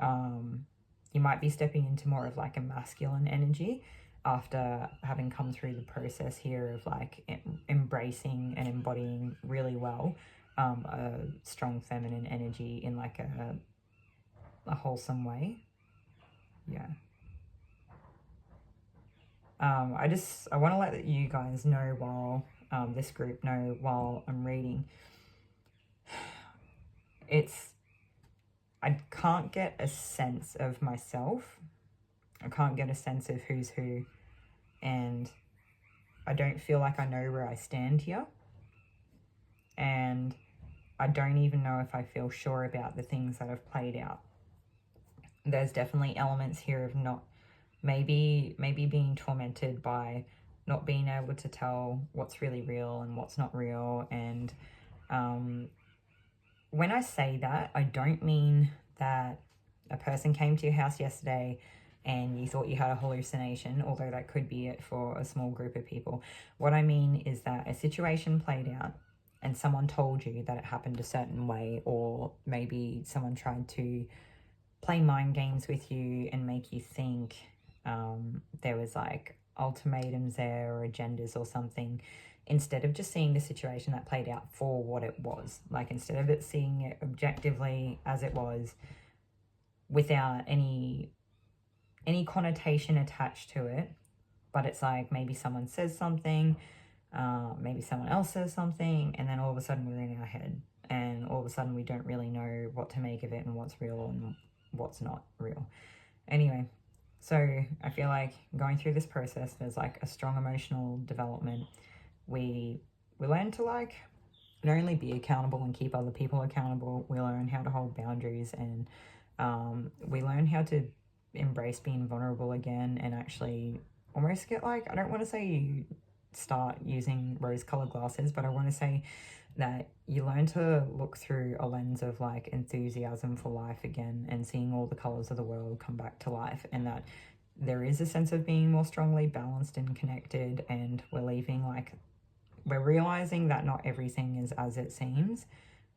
You might be stepping into more of like a masculine energy after having come through the process here of like embracing and embodying really well a strong feminine energy in like a wholesome way. Yeah. I want to let you guys know while this group know while I'm reading, I can't get a sense of myself. I can't get a sense of who's who, and I don't feel like I know where I stand here. And I don't even know if I feel sure about the things that have played out. There's definitely elements here of not, maybe being tormented by not being able to tell what's really real and what's not real. And when I say that, I don't mean that a person came to your house yesterday and you thought you had a hallucination, although that could be it for a small group of people. What I mean is that a situation played out and someone told you that it happened a certain way, or maybe someone tried to play mind games with you and make you think there was like ultimatums there or agendas or something, instead of just seeing the situation that played out for what it was. Like instead of it seeing it objectively as it was without any connotation attached to it, but it's like maybe someone says something, maybe someone else says something, and then all of a sudden we're in our head, and all of a sudden we don't really know what to make of it and what's real and what's not real. Anyway, so I feel like going through this process, there's like a strong emotional development. We learn to like not only be accountable and keep other people accountable, we learn how to hold boundaries, and we learn how to embrace being vulnerable again, and actually almost get like, I don't want to say you start using rose-colored glasses, but I want to say that you learn to look through a lens of like enthusiasm for life again, and seeing all the colors of the world come back to life, and that there is a sense of being more strongly balanced and connected, and we're realizing that not everything is as it seems,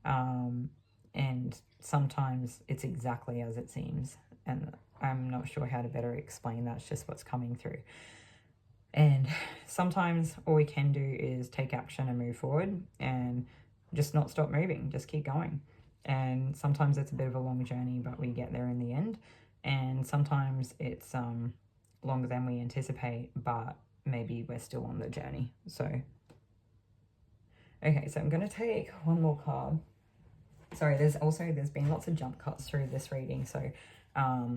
and sometimes it's exactly as it seems, and I'm not sure how to better explain that. It's just what's coming through. And sometimes all we can do is take action and move forward, and just not stop moving, just keep going. And sometimes it's a bit of a long journey, but we get there in the end. And sometimes it's longer than we anticipate, but maybe we're still on the journey. So, okay, so I'm going to take one more card. Sorry, there's been lots of jump cuts through this reading, so yeah,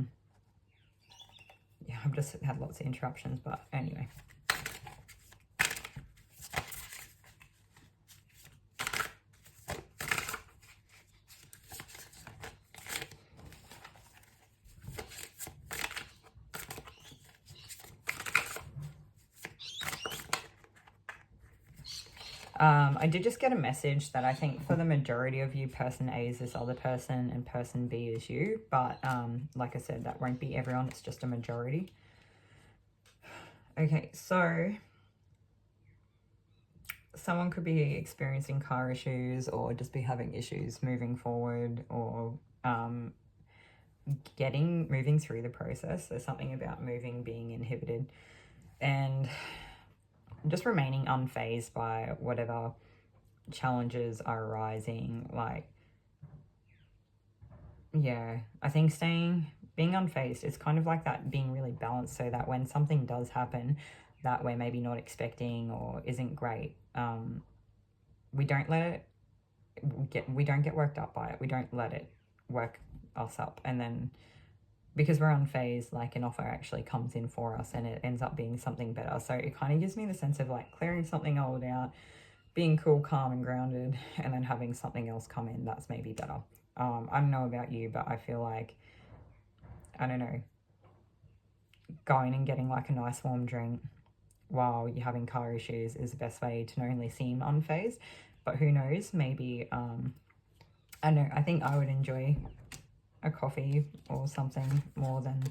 I've just had lots of interruptions, but anyway. I did just get a message that I think for the majority of you, person A is this other person and person B is you. But like I said, that won't be everyone. It's just a majority. Okay, so someone could be experiencing car issues or just be having issues moving forward or moving through the process. There's something about moving being inhibited and just remaining unfazed by whatever challenges are arising. Like, yeah, I think being unfazed is kind of like that, being really balanced, so that when something does happen that we're maybe not expecting or isn't great, we don't get worked up by it. We don't let it work us up, and then because we're unfazed, like an offer actually comes in for us and it ends up being something better. So it kind of gives me the sense of like clearing something old out, being cool, calm and grounded, and then having something else come in that's maybe better. I don't know about you, but I feel like, I don't know, going and getting like a nice warm drink while you're having car issues is the best way to not only seem unfazed, but who knows, maybe, I don't know, I think I would enjoy a coffee or something more than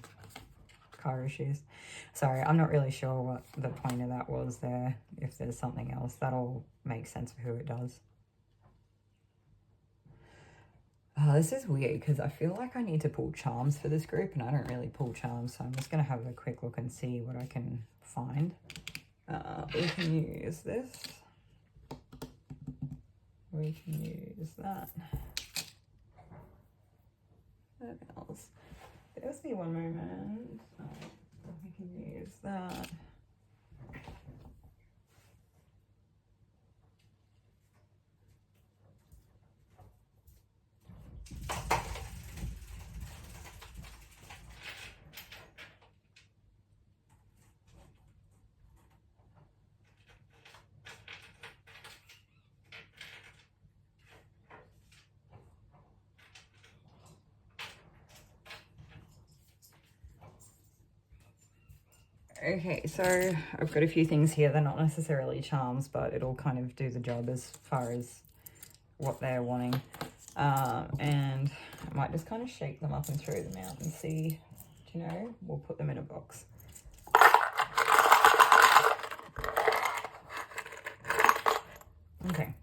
car issues. Sorry, I'm not really sure what the point of that was there. If there's something else, that'll make sense for who it does. This is weird because I feel like I need to pull charms for this group and I don't really pull charms, so I'm just going to have a quick look and see what I can find. We can use this. We can use that. What else? There's me one moment. We can use that. Okay, so I've got a few things here. They're not necessarily charms, but it'll kind of do the job as far as what they're wanting. And I might just kind of shake them up and throw them out and see, do you know, we'll put them in a box. Okay.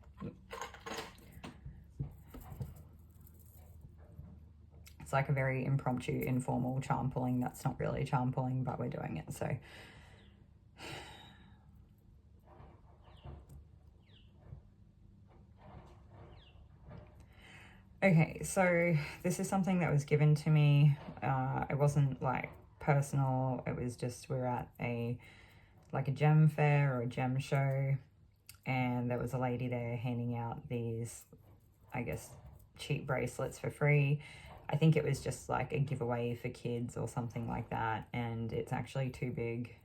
It's like a very impromptu, informal charm pulling. That's not really charm pulling, but we're doing it, so. Okay, so this is something that was given to me. It wasn't like personal. It was just, we're at a gem fair or a gem show, and there was a lady there handing out these, I guess, cheap bracelets for free. I think it was just like a giveaway for kids or something like that, and it's actually too big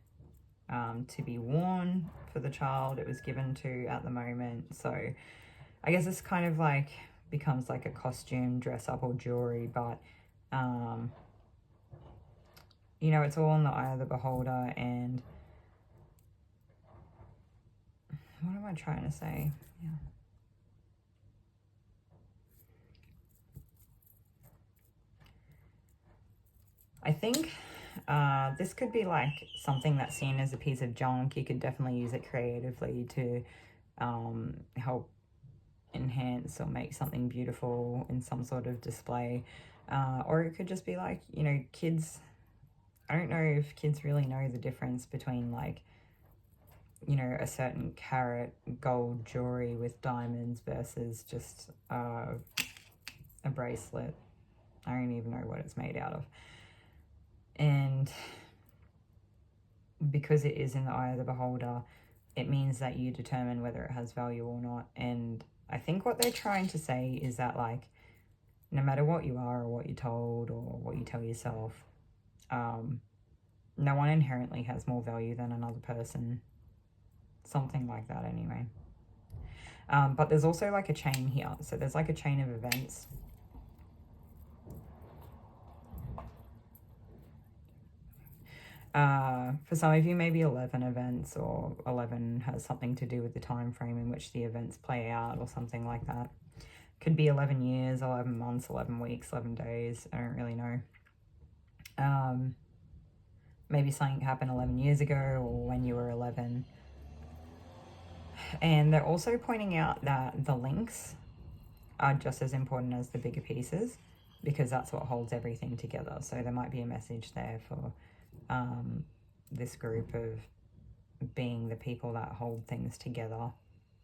to be worn for the child it was given to at the moment. So I guess it's kind of like becomes like a costume, dress up or jewelry, but you know, it's all in the eye of the beholder. And what am I trying to say? Yeah. I think this could be like something that's seen as a piece of junk. You could definitely use it creatively to help enhance or make something beautiful in some sort of display. Or it could just be like, you know, kids, I don't know if kids really know the difference between like, you know, a certain carat gold jewelry with diamonds versus just a bracelet. I don't even know what it's made out of. And because it is in the eye of the beholder, it means that you determine whether it has value or not. And I think what they're trying to say is that, like, no matter what you are or what you're told or what you tell yourself, no one inherently has more value than another person. Something like that anyway. But there's also like a chain here. So there's like a chain of events. For some of you, maybe 11 events, or 11 has something to do with the time frame in which the events play out or something like that. Could be 11 years, 11 months, 11 weeks, 11 days. I don't really know. Maybe something happened 11 years ago or when you were 11. And they're also pointing out that the links are just as important as the bigger pieces, because that's what holds everything together. So there might be a message there for this group of being the people that hold things together,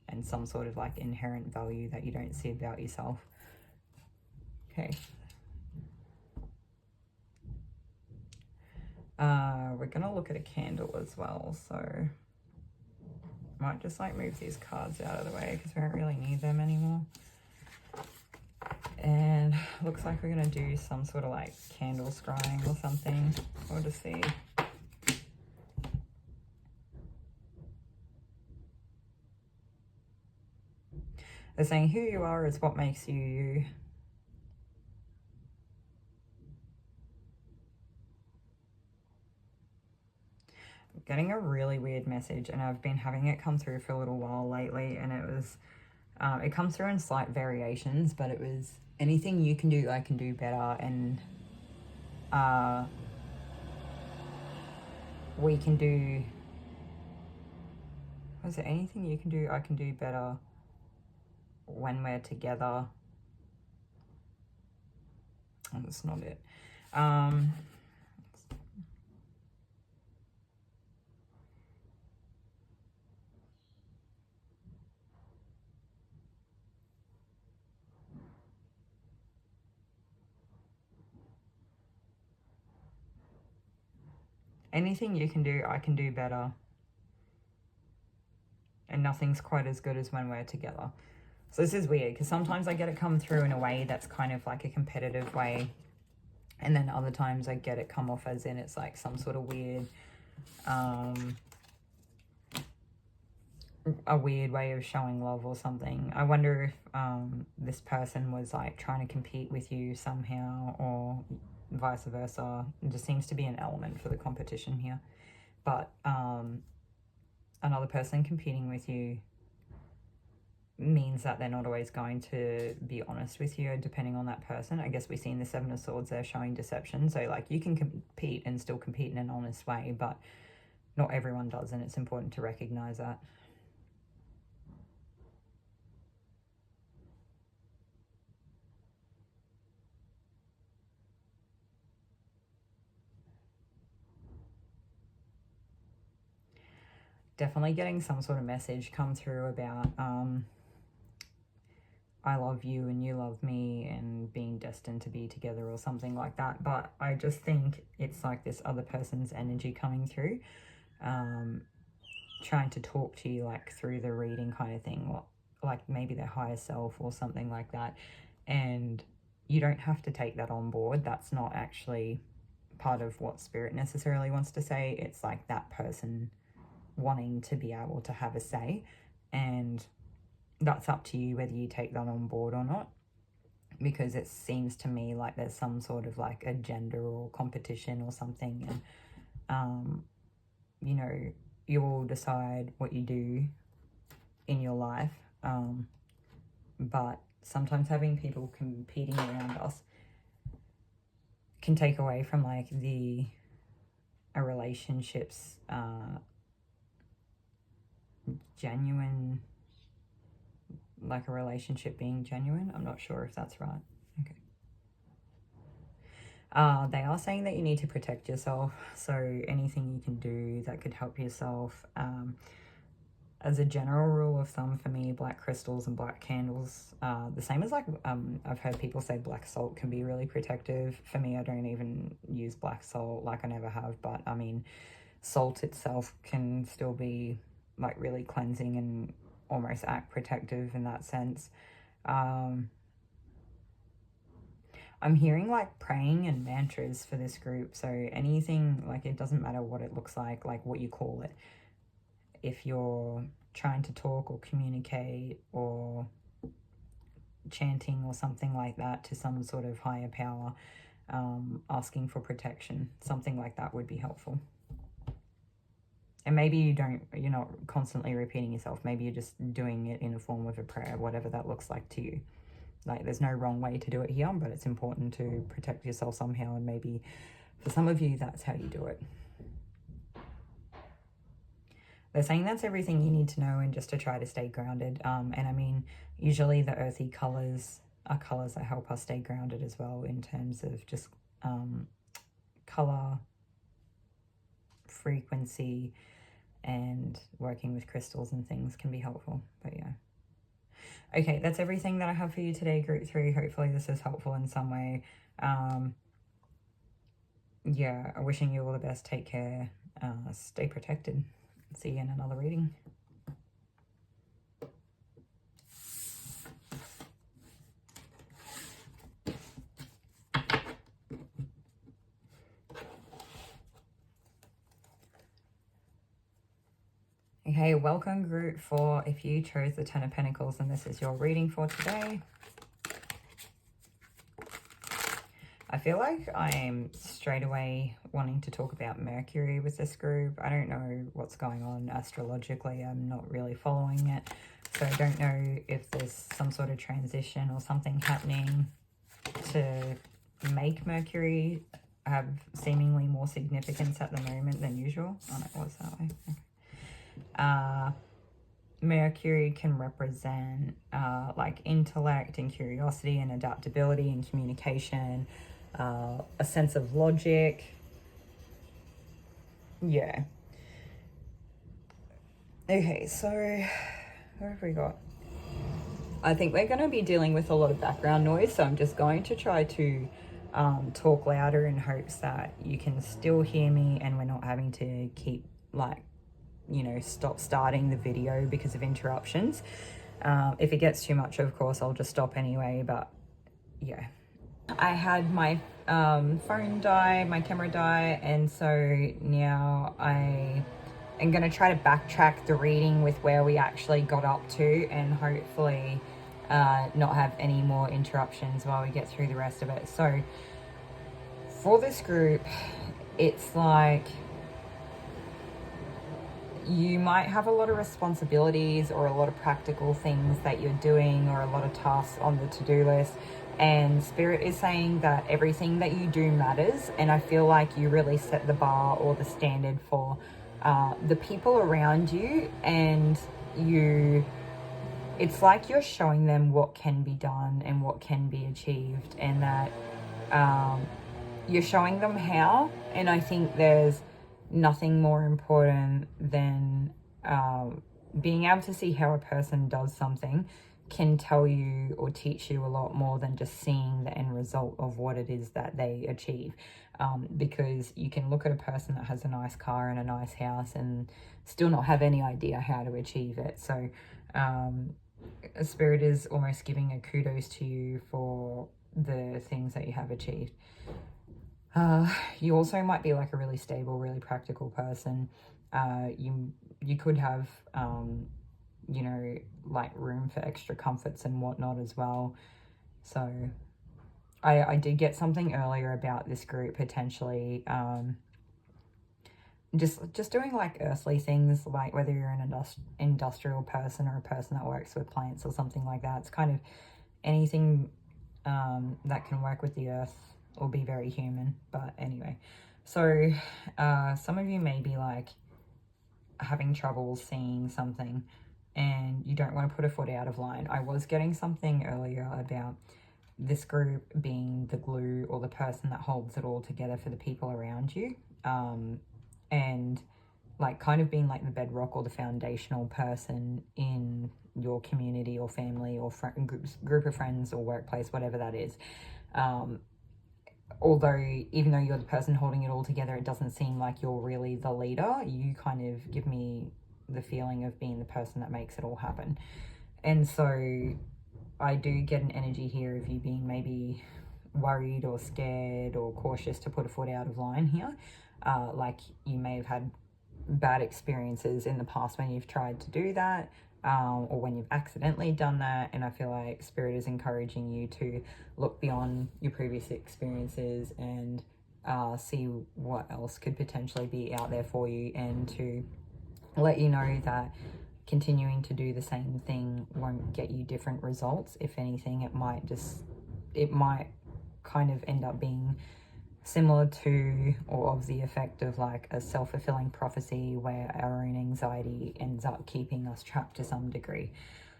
and some sort of like inherent value that you don't see about yourself. Okay. We're gonna look at a candle as well, so might just like move these cards out of the way because we don't really need them anymore. And looks like we're gonna do some sort of like candle scrying or something. We'll just see. They're saying who you are is what makes you you. Getting a really weird message, and I've been having it come through for a little while lately, and it was it comes through in slight variations, but it was anything you can do I can do better, and we can do, was it anything you can do I can do better when we're together? Oh, that's not it. Anything you can do, I can do better. And nothing's quite as good as when we're together. So this is weird, because sometimes I get it come through in a way that's kind of like a competitive way. And then other times I get it come off as in it's like some sort of weird, a weird way of showing love or something. I wonder if this person was like trying to compete with you somehow, or vice versa. It just seems to be an element for the competition here. But another person competing with you means that they're not always going to be honest with you, depending on that person. I guess we've seen the Seven of Swords there showing deception. So like you can compete and still compete in an honest way, but not everyone does, and it's important to recognize that. Definitely getting some sort of message come through about I love you and you love me and being destined to be together or something like that. But I just think it's like this other person's energy coming through, trying to talk to you like through the reading kind of thing, or like maybe their higher self or something like that. And you don't have to take that on board. That's not actually part of what spirit necessarily wants to say. It's like that person wanting to be able to have a say, and that's up to you whether you take that on board or not, because it seems to me like there's some sort of like agenda or competition or something, and you know, you all decide what you do in your life, but sometimes having people competing around us can take away from like a relationship's genuine, like a relationship being genuine. I'm not sure if that's right. Okay. They are saying that you need to protect yourself, so anything you can do that could help yourself. As a general rule of thumb for me, black crystals and black candles, the same as like, I've heard people say black salt can be really protective. For me, I don't even use black salt, like I never have, but I mean, salt itself can still be like really cleansing and almost act protective in that sense. I'm hearing like praying and mantras for this group. So anything, like, it doesn't matter what it looks like what you call it. If you're trying to talk or communicate or chanting or something like that to some sort of higher power, asking for protection, something like that would be helpful. And maybe you're not constantly repeating yourself. Maybe you're just doing it in a form of a prayer, whatever that looks like to you. Like, there's no wrong way to do it here, but it's important to protect yourself somehow. And maybe for some of you, that's how you do it. They're saying that's everything you need to know, and just to try to stay grounded. And I mean, usually the earthy colors are colors that help us stay grounded as well, in terms of just color, frequency, and working with crystals and things can be helpful. But yeah. Okay, that's everything that I have for you today, group 3. Hopefully this is helpful in some way. Yeah, wishing you all the best. Take care. Stay protected. See you in another reading. Okay, welcome group 4. If you chose the Ten of Pentacles and this is your reading for today, I feel like I'm straight away wanting to talk about Mercury with this group. I don't know what's going on astrologically. I'm not really following it. So I don't know if there's some sort of transition or something happening to make Mercury have seemingly more significance at the moment than usual. Oh, no, it was that way. Okay. Mercury can represent like intellect and curiosity and adaptability and communication, a sense of logic. Yeah. Okay, so what have we got? I think we're going to be dealing with a lot of background noise, so I'm just going to try to talk louder in hopes that you can still hear me and we're not having to keep, like, you know, stop starting the video because of interruptions. If it gets too much, of course, I'll just stop anyway. But yeah, I had my phone die, my camera die, and so now I am going to try to backtrack the reading with where we actually got up to, and hopefully not have any more interruptions while we get through the rest of it. So for this group, it's like you might have a lot of responsibilities or a lot of practical things that you're doing, or a lot of tasks on the to-do list, and Spirit is saying that everything that you do matters. And I feel like you really set the bar or the standard for the people around you, and it's like you're showing them what can be done and what can be achieved, and that you're showing them how. And I think there's nothing more important than being able to see how a person does something can tell you or teach you a lot more than just seeing the end result of what it is that they achieve. Because you can look at a person that has a nice car and a nice house and still not have any idea how to achieve it. So Spirit is almost giving a kudos to you for the things that you have achieved. You also might be like a really stable, really practical person. You could have, you know, like room for extra comforts and whatnot as well. So I did get something earlier about this group potentially just doing like earthly things, like whether you're an industrial person or a person that works with plants or something like that. It's kind of anything that can work with the earth or be very human. But anyway, so some of you may be like having trouble seeing something and you don't want to put a foot out of line. I was getting something earlier about this group being the glue or the person that holds it all together for the people around you, and like kind of being like the bedrock or the foundational person in your community or family or group of friends or workplace, whatever that is. Although even though you're the person holding it all together, it doesn't seem like you're really the leader. You kind of give me the feeling of being the person that makes it all happen. And so I do get an energy here of you being maybe worried or scared or cautious to put a foot out of line here. Like you may have had bad experiences in the past when you've tried to do that, or when you've accidentally done that. And I feel like Spirit is encouraging you to look beyond your previous experiences and see what else could potentially be out there for you, and to let you know that continuing to do the same thing won't get you different results. If anything, it might kind of end up being similar to, or of the effect of, like a self-fulfilling prophecy where our own anxiety ends up keeping us trapped to some degree.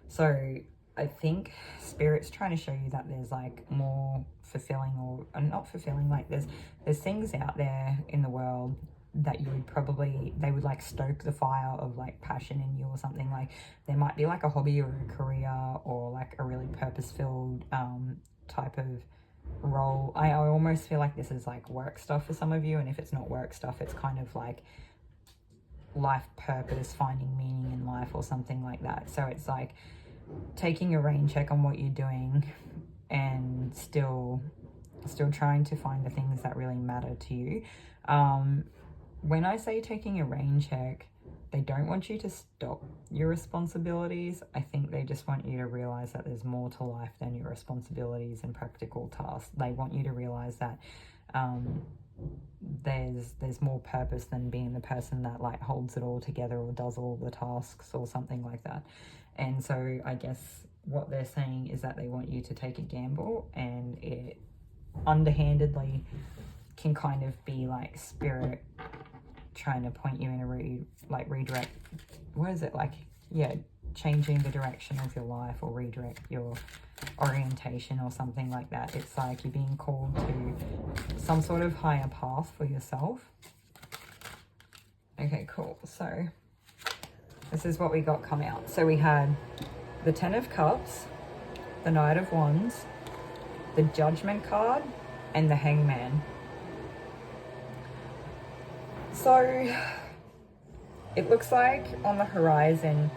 So I think Spirit's trying to show you that there's like more fulfilling, or not fulfilling, like there's things out there in the world that you would probably, they would like stoke the fire of like passion in you or something. Like there might be like a hobby or a career or like a really purpose-filled type of role. I almost feel like this is like work stuff for some of you, and if it's not work stuff, it's kind of like life purpose, finding meaning in life or something like that. So it's like taking a rain check on what you're doing and still trying to find the things that really matter to you. When I say taking a rain check, they don't want you to stop your responsibilities. I think they just want you to realize that there's more to life than your responsibilities and practical tasks. They want you to realize that there's more purpose than being the person that like holds it all together or does all the tasks or something like that. And so I guess what they're saying is that they want you to take a gamble, and it underhandedly can kind of be like Spirit trying to point you in a redirect, what is it, like, yeah, changing the direction of your life or redirect your orientation or something like that. It's like you're being called to some sort of higher path for yourself. Okay, cool. So this is what we got come out. So we had the Ten of Cups, the Knight of Wands, the Judgment card, and the Hangman. So it looks like on the horizon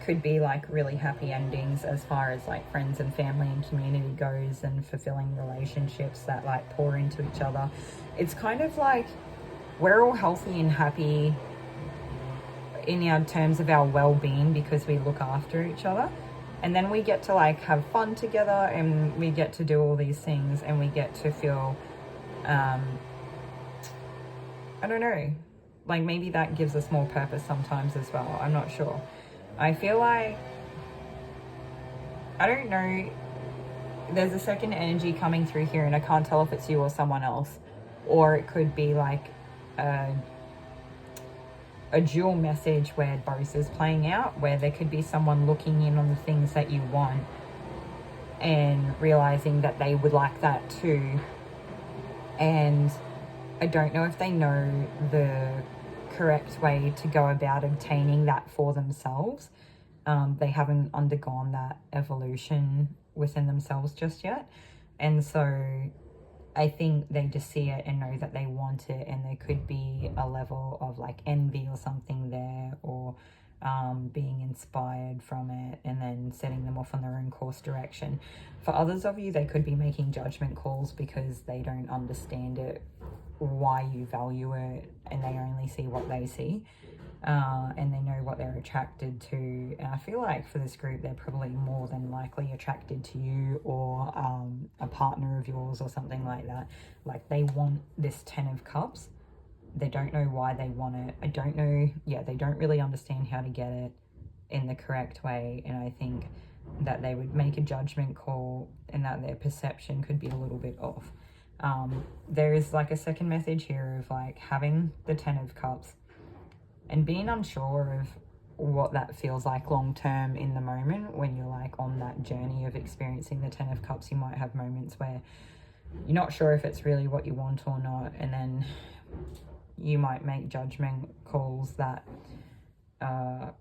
could be like really happy endings as far as like friends and family and community goes, and fulfilling relationships that like pour into each other. It's kind of like we're all healthy and happy in our terms of our well-being because we look after each other, and then we get to like have fun together, and we get to do all these things, and we get to feel I don't know, like maybe that gives us more purpose sometimes as well. I'm not sure. I feel like, I don't know, there's a second energy coming through here, and I can't tell if it's you or someone else, or it could be like a dual message where both is playing out, where there could be someone looking in on the things that you want and realizing that they would like that too. And I don't know if they know the correct way to go about obtaining that for themselves. They haven't undergone that evolution within themselves just yet. And so I think they just see it and know that they want it, and there could be a level of like envy or something there, or being inspired from it and then setting them off on their own course direction. For others of you, they could be making judgment calls because they don't understand it, why you value it, and they only see what they see, and they know what they're attracted to. And I feel like for this group, they're probably more than likely attracted to you, or a partner of yours or something like that. Like they want this Ten of Cups. They don't know why they want it. I don't know. Yeah, they don't really understand how to get it in the correct way. And I think that they would make a judgment call, and that their perception could be a little bit off. There is like a second message here of like having the Ten of Cups and being unsure of what that feels like long term in the moment. When you're like on that journey of experiencing the Ten of Cups, you might have moments where you're not sure if it's really what you want or not, and then you might make judgment calls that I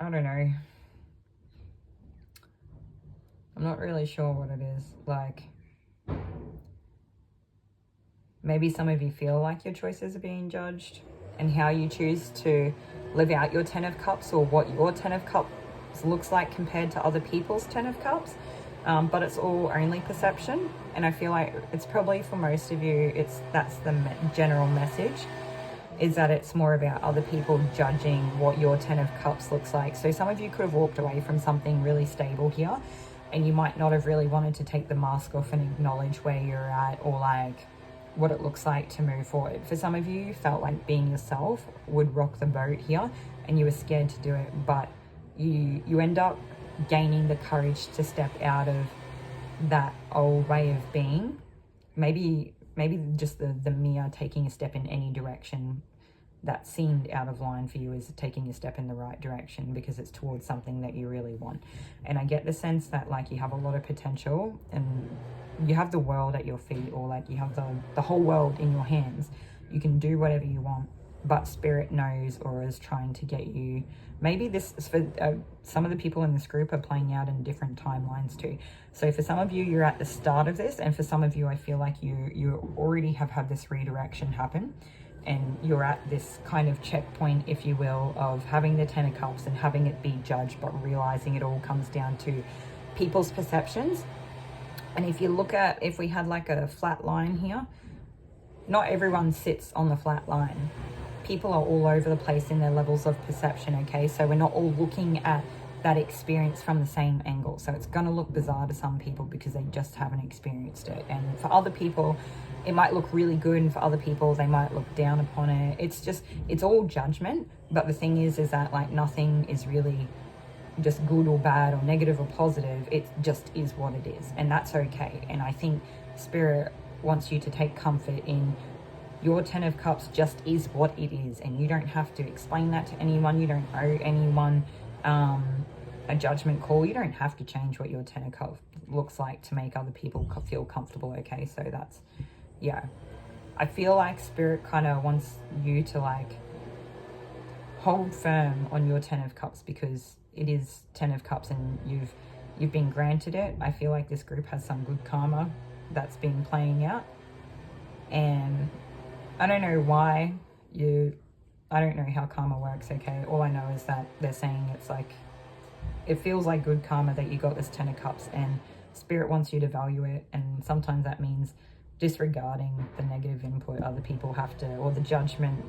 don't know, I'm not really sure what it is. Like maybe some of you feel like your choices are being judged, and how you choose to live out your Ten of Cups, or what your Ten of Cups looks like compared to other people's Ten of Cups. but it's all only perception. And I feel like it's probably for most of you, that's the general message, is that it's more about other people judging what your Ten of Cups looks like. So some of you could have walked away from something really stable here, and you might not have really wanted to take the mask off and acknowledge where you're at, or like what it looks like to move forward. For some of you, you felt like being yourself would rock the boat here, and you were scared to do it, but you end up gaining the courage to step out of that old way of being. Maybe just the mere taking a step in any direction that seemed out of line for you is taking a step in the right direction, because it's towards something that you really want. And I get the sense that like you have a lot of potential, and you have the world at your feet, or like you have the whole world in your hands. You can do whatever you want, but Spirit knows or is trying to get you. Maybe this is for some of the people in this group are playing out in different timelines too. So for some of you, you're at the start of this, and for some of you, I feel like you already have had this redirection happen, and you're at this kind of checkpoint, if you will, of having the Ten of Cups and having it be judged, but realizing it all comes down to people's perceptions. And if you look at, if we had like a flat line here, not everyone sits on the flat line. People are all over the place in their levels of perception, okay? So we're not all looking at that experience from the same angle. So it's going to look bizarre to some people because they just haven't experienced it. And for other people, it might look really good, and for other people, they might look down upon it. It's all judgment. But the thing is that like nothing is really just good or bad or negative or positive. It just is what it is, and that's okay. And I think Spirit wants you to take comfort in your Ten of Cups just is what it is, and you don't have to explain that to anyone. You don't owe anyone a judgment call. You don't have to change what your Ten of Cups looks like to make other people feel comfortable, okay? So that's, yeah. I feel like Spirit kind of wants you to like hold firm on your Ten of Cups, because it is Ten of Cups and you've been granted it. I feel like this group has some good karma that's been playing out, and I don't know why I don't know how karma works, okay? All I know is that they're saying it's like, it feels like good karma that you got this Ten of Cups, and Spirit wants you to value it. And sometimes that means disregarding the negative input other people have to, or the judgment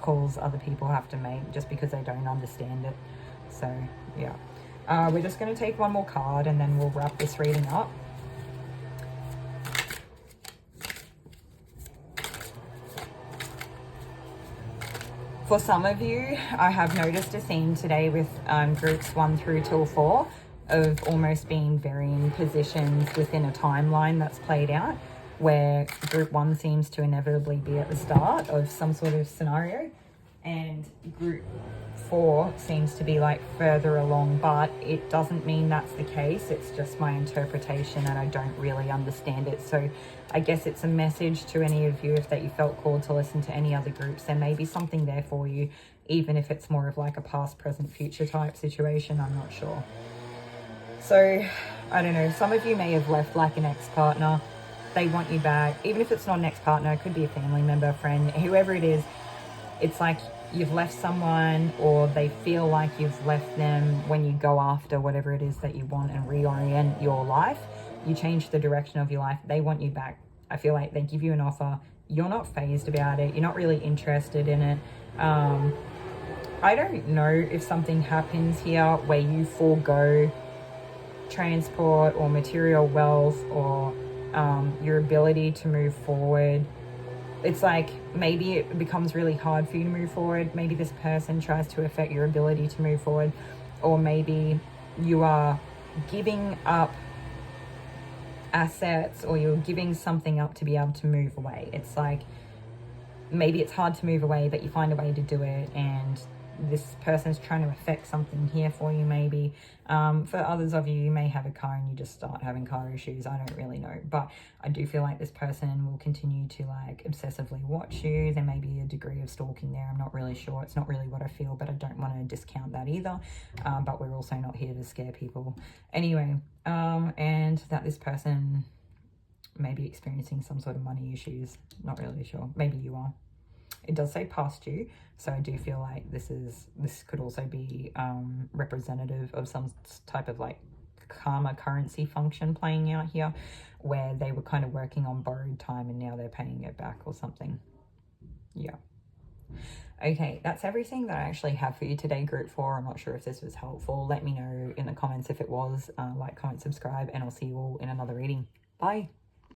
calls other people have to make just because they don't understand it. So yeah, we're just going to take one more card and then we'll wrap this reading up. For some of you, I have noticed a theme today with groups 1 through till 4 of almost being varying positions within a timeline that's played out, where group 1 seems to inevitably be at the start of some sort of scenario, and group 4 seems to be like further along, but it doesn't mean that's the case. It's just my interpretation and I don't really understand it. So I guess it's a message to any of you, if that you felt called to listen to any other groups. There may be something there for you, even if it's more of like a past, present, future type situation. I'm not sure. So I don't know, some of you may have left like an ex-partner. They want you back, even if it's not an ex-partner. It could be a family member, friend, whoever it is. It's like you've left someone, or they feel like you've left them. When you go after whatever it is that you want and reorient your life, you change the direction of your life, they want you back. I feel like they give you an offer, you're not fazed about it, you're not really interested in it. I don't know if something happens here where you forego transport or material wealth, or your ability to move forward. It's like maybe it becomes really hard for you to move forward. Maybe this person tries to affect your ability to move forward, or maybe you are giving up assets, or you're giving something up to be able to move away. It's like maybe it's hard to move away, but you find a way to do it, and this person's trying to affect something here for you maybe. For others of you, you may have a car and you just start having car issues. I don't really know, but I do feel like this person will continue to like obsessively watch you. There may be a degree of stalking there. I'm not really sure. It's not really what I feel, but I don't want to discount that either. But we're also not here to scare people. Anyway, and that this person may be experiencing some sort of money issues. Not really sure. Maybe you are. It does say past due, so I do feel like this could also be representative of some type of like karma currency function playing out here, where they were kind of working on borrowed time and now they're paying it back or something. Yeah. Okay, that's everything that I actually have for you today, group 4. I'm not sure if this was helpful. Let me know in the comments if it was. Like, comment, subscribe, and I'll see you all in another reading. Bye.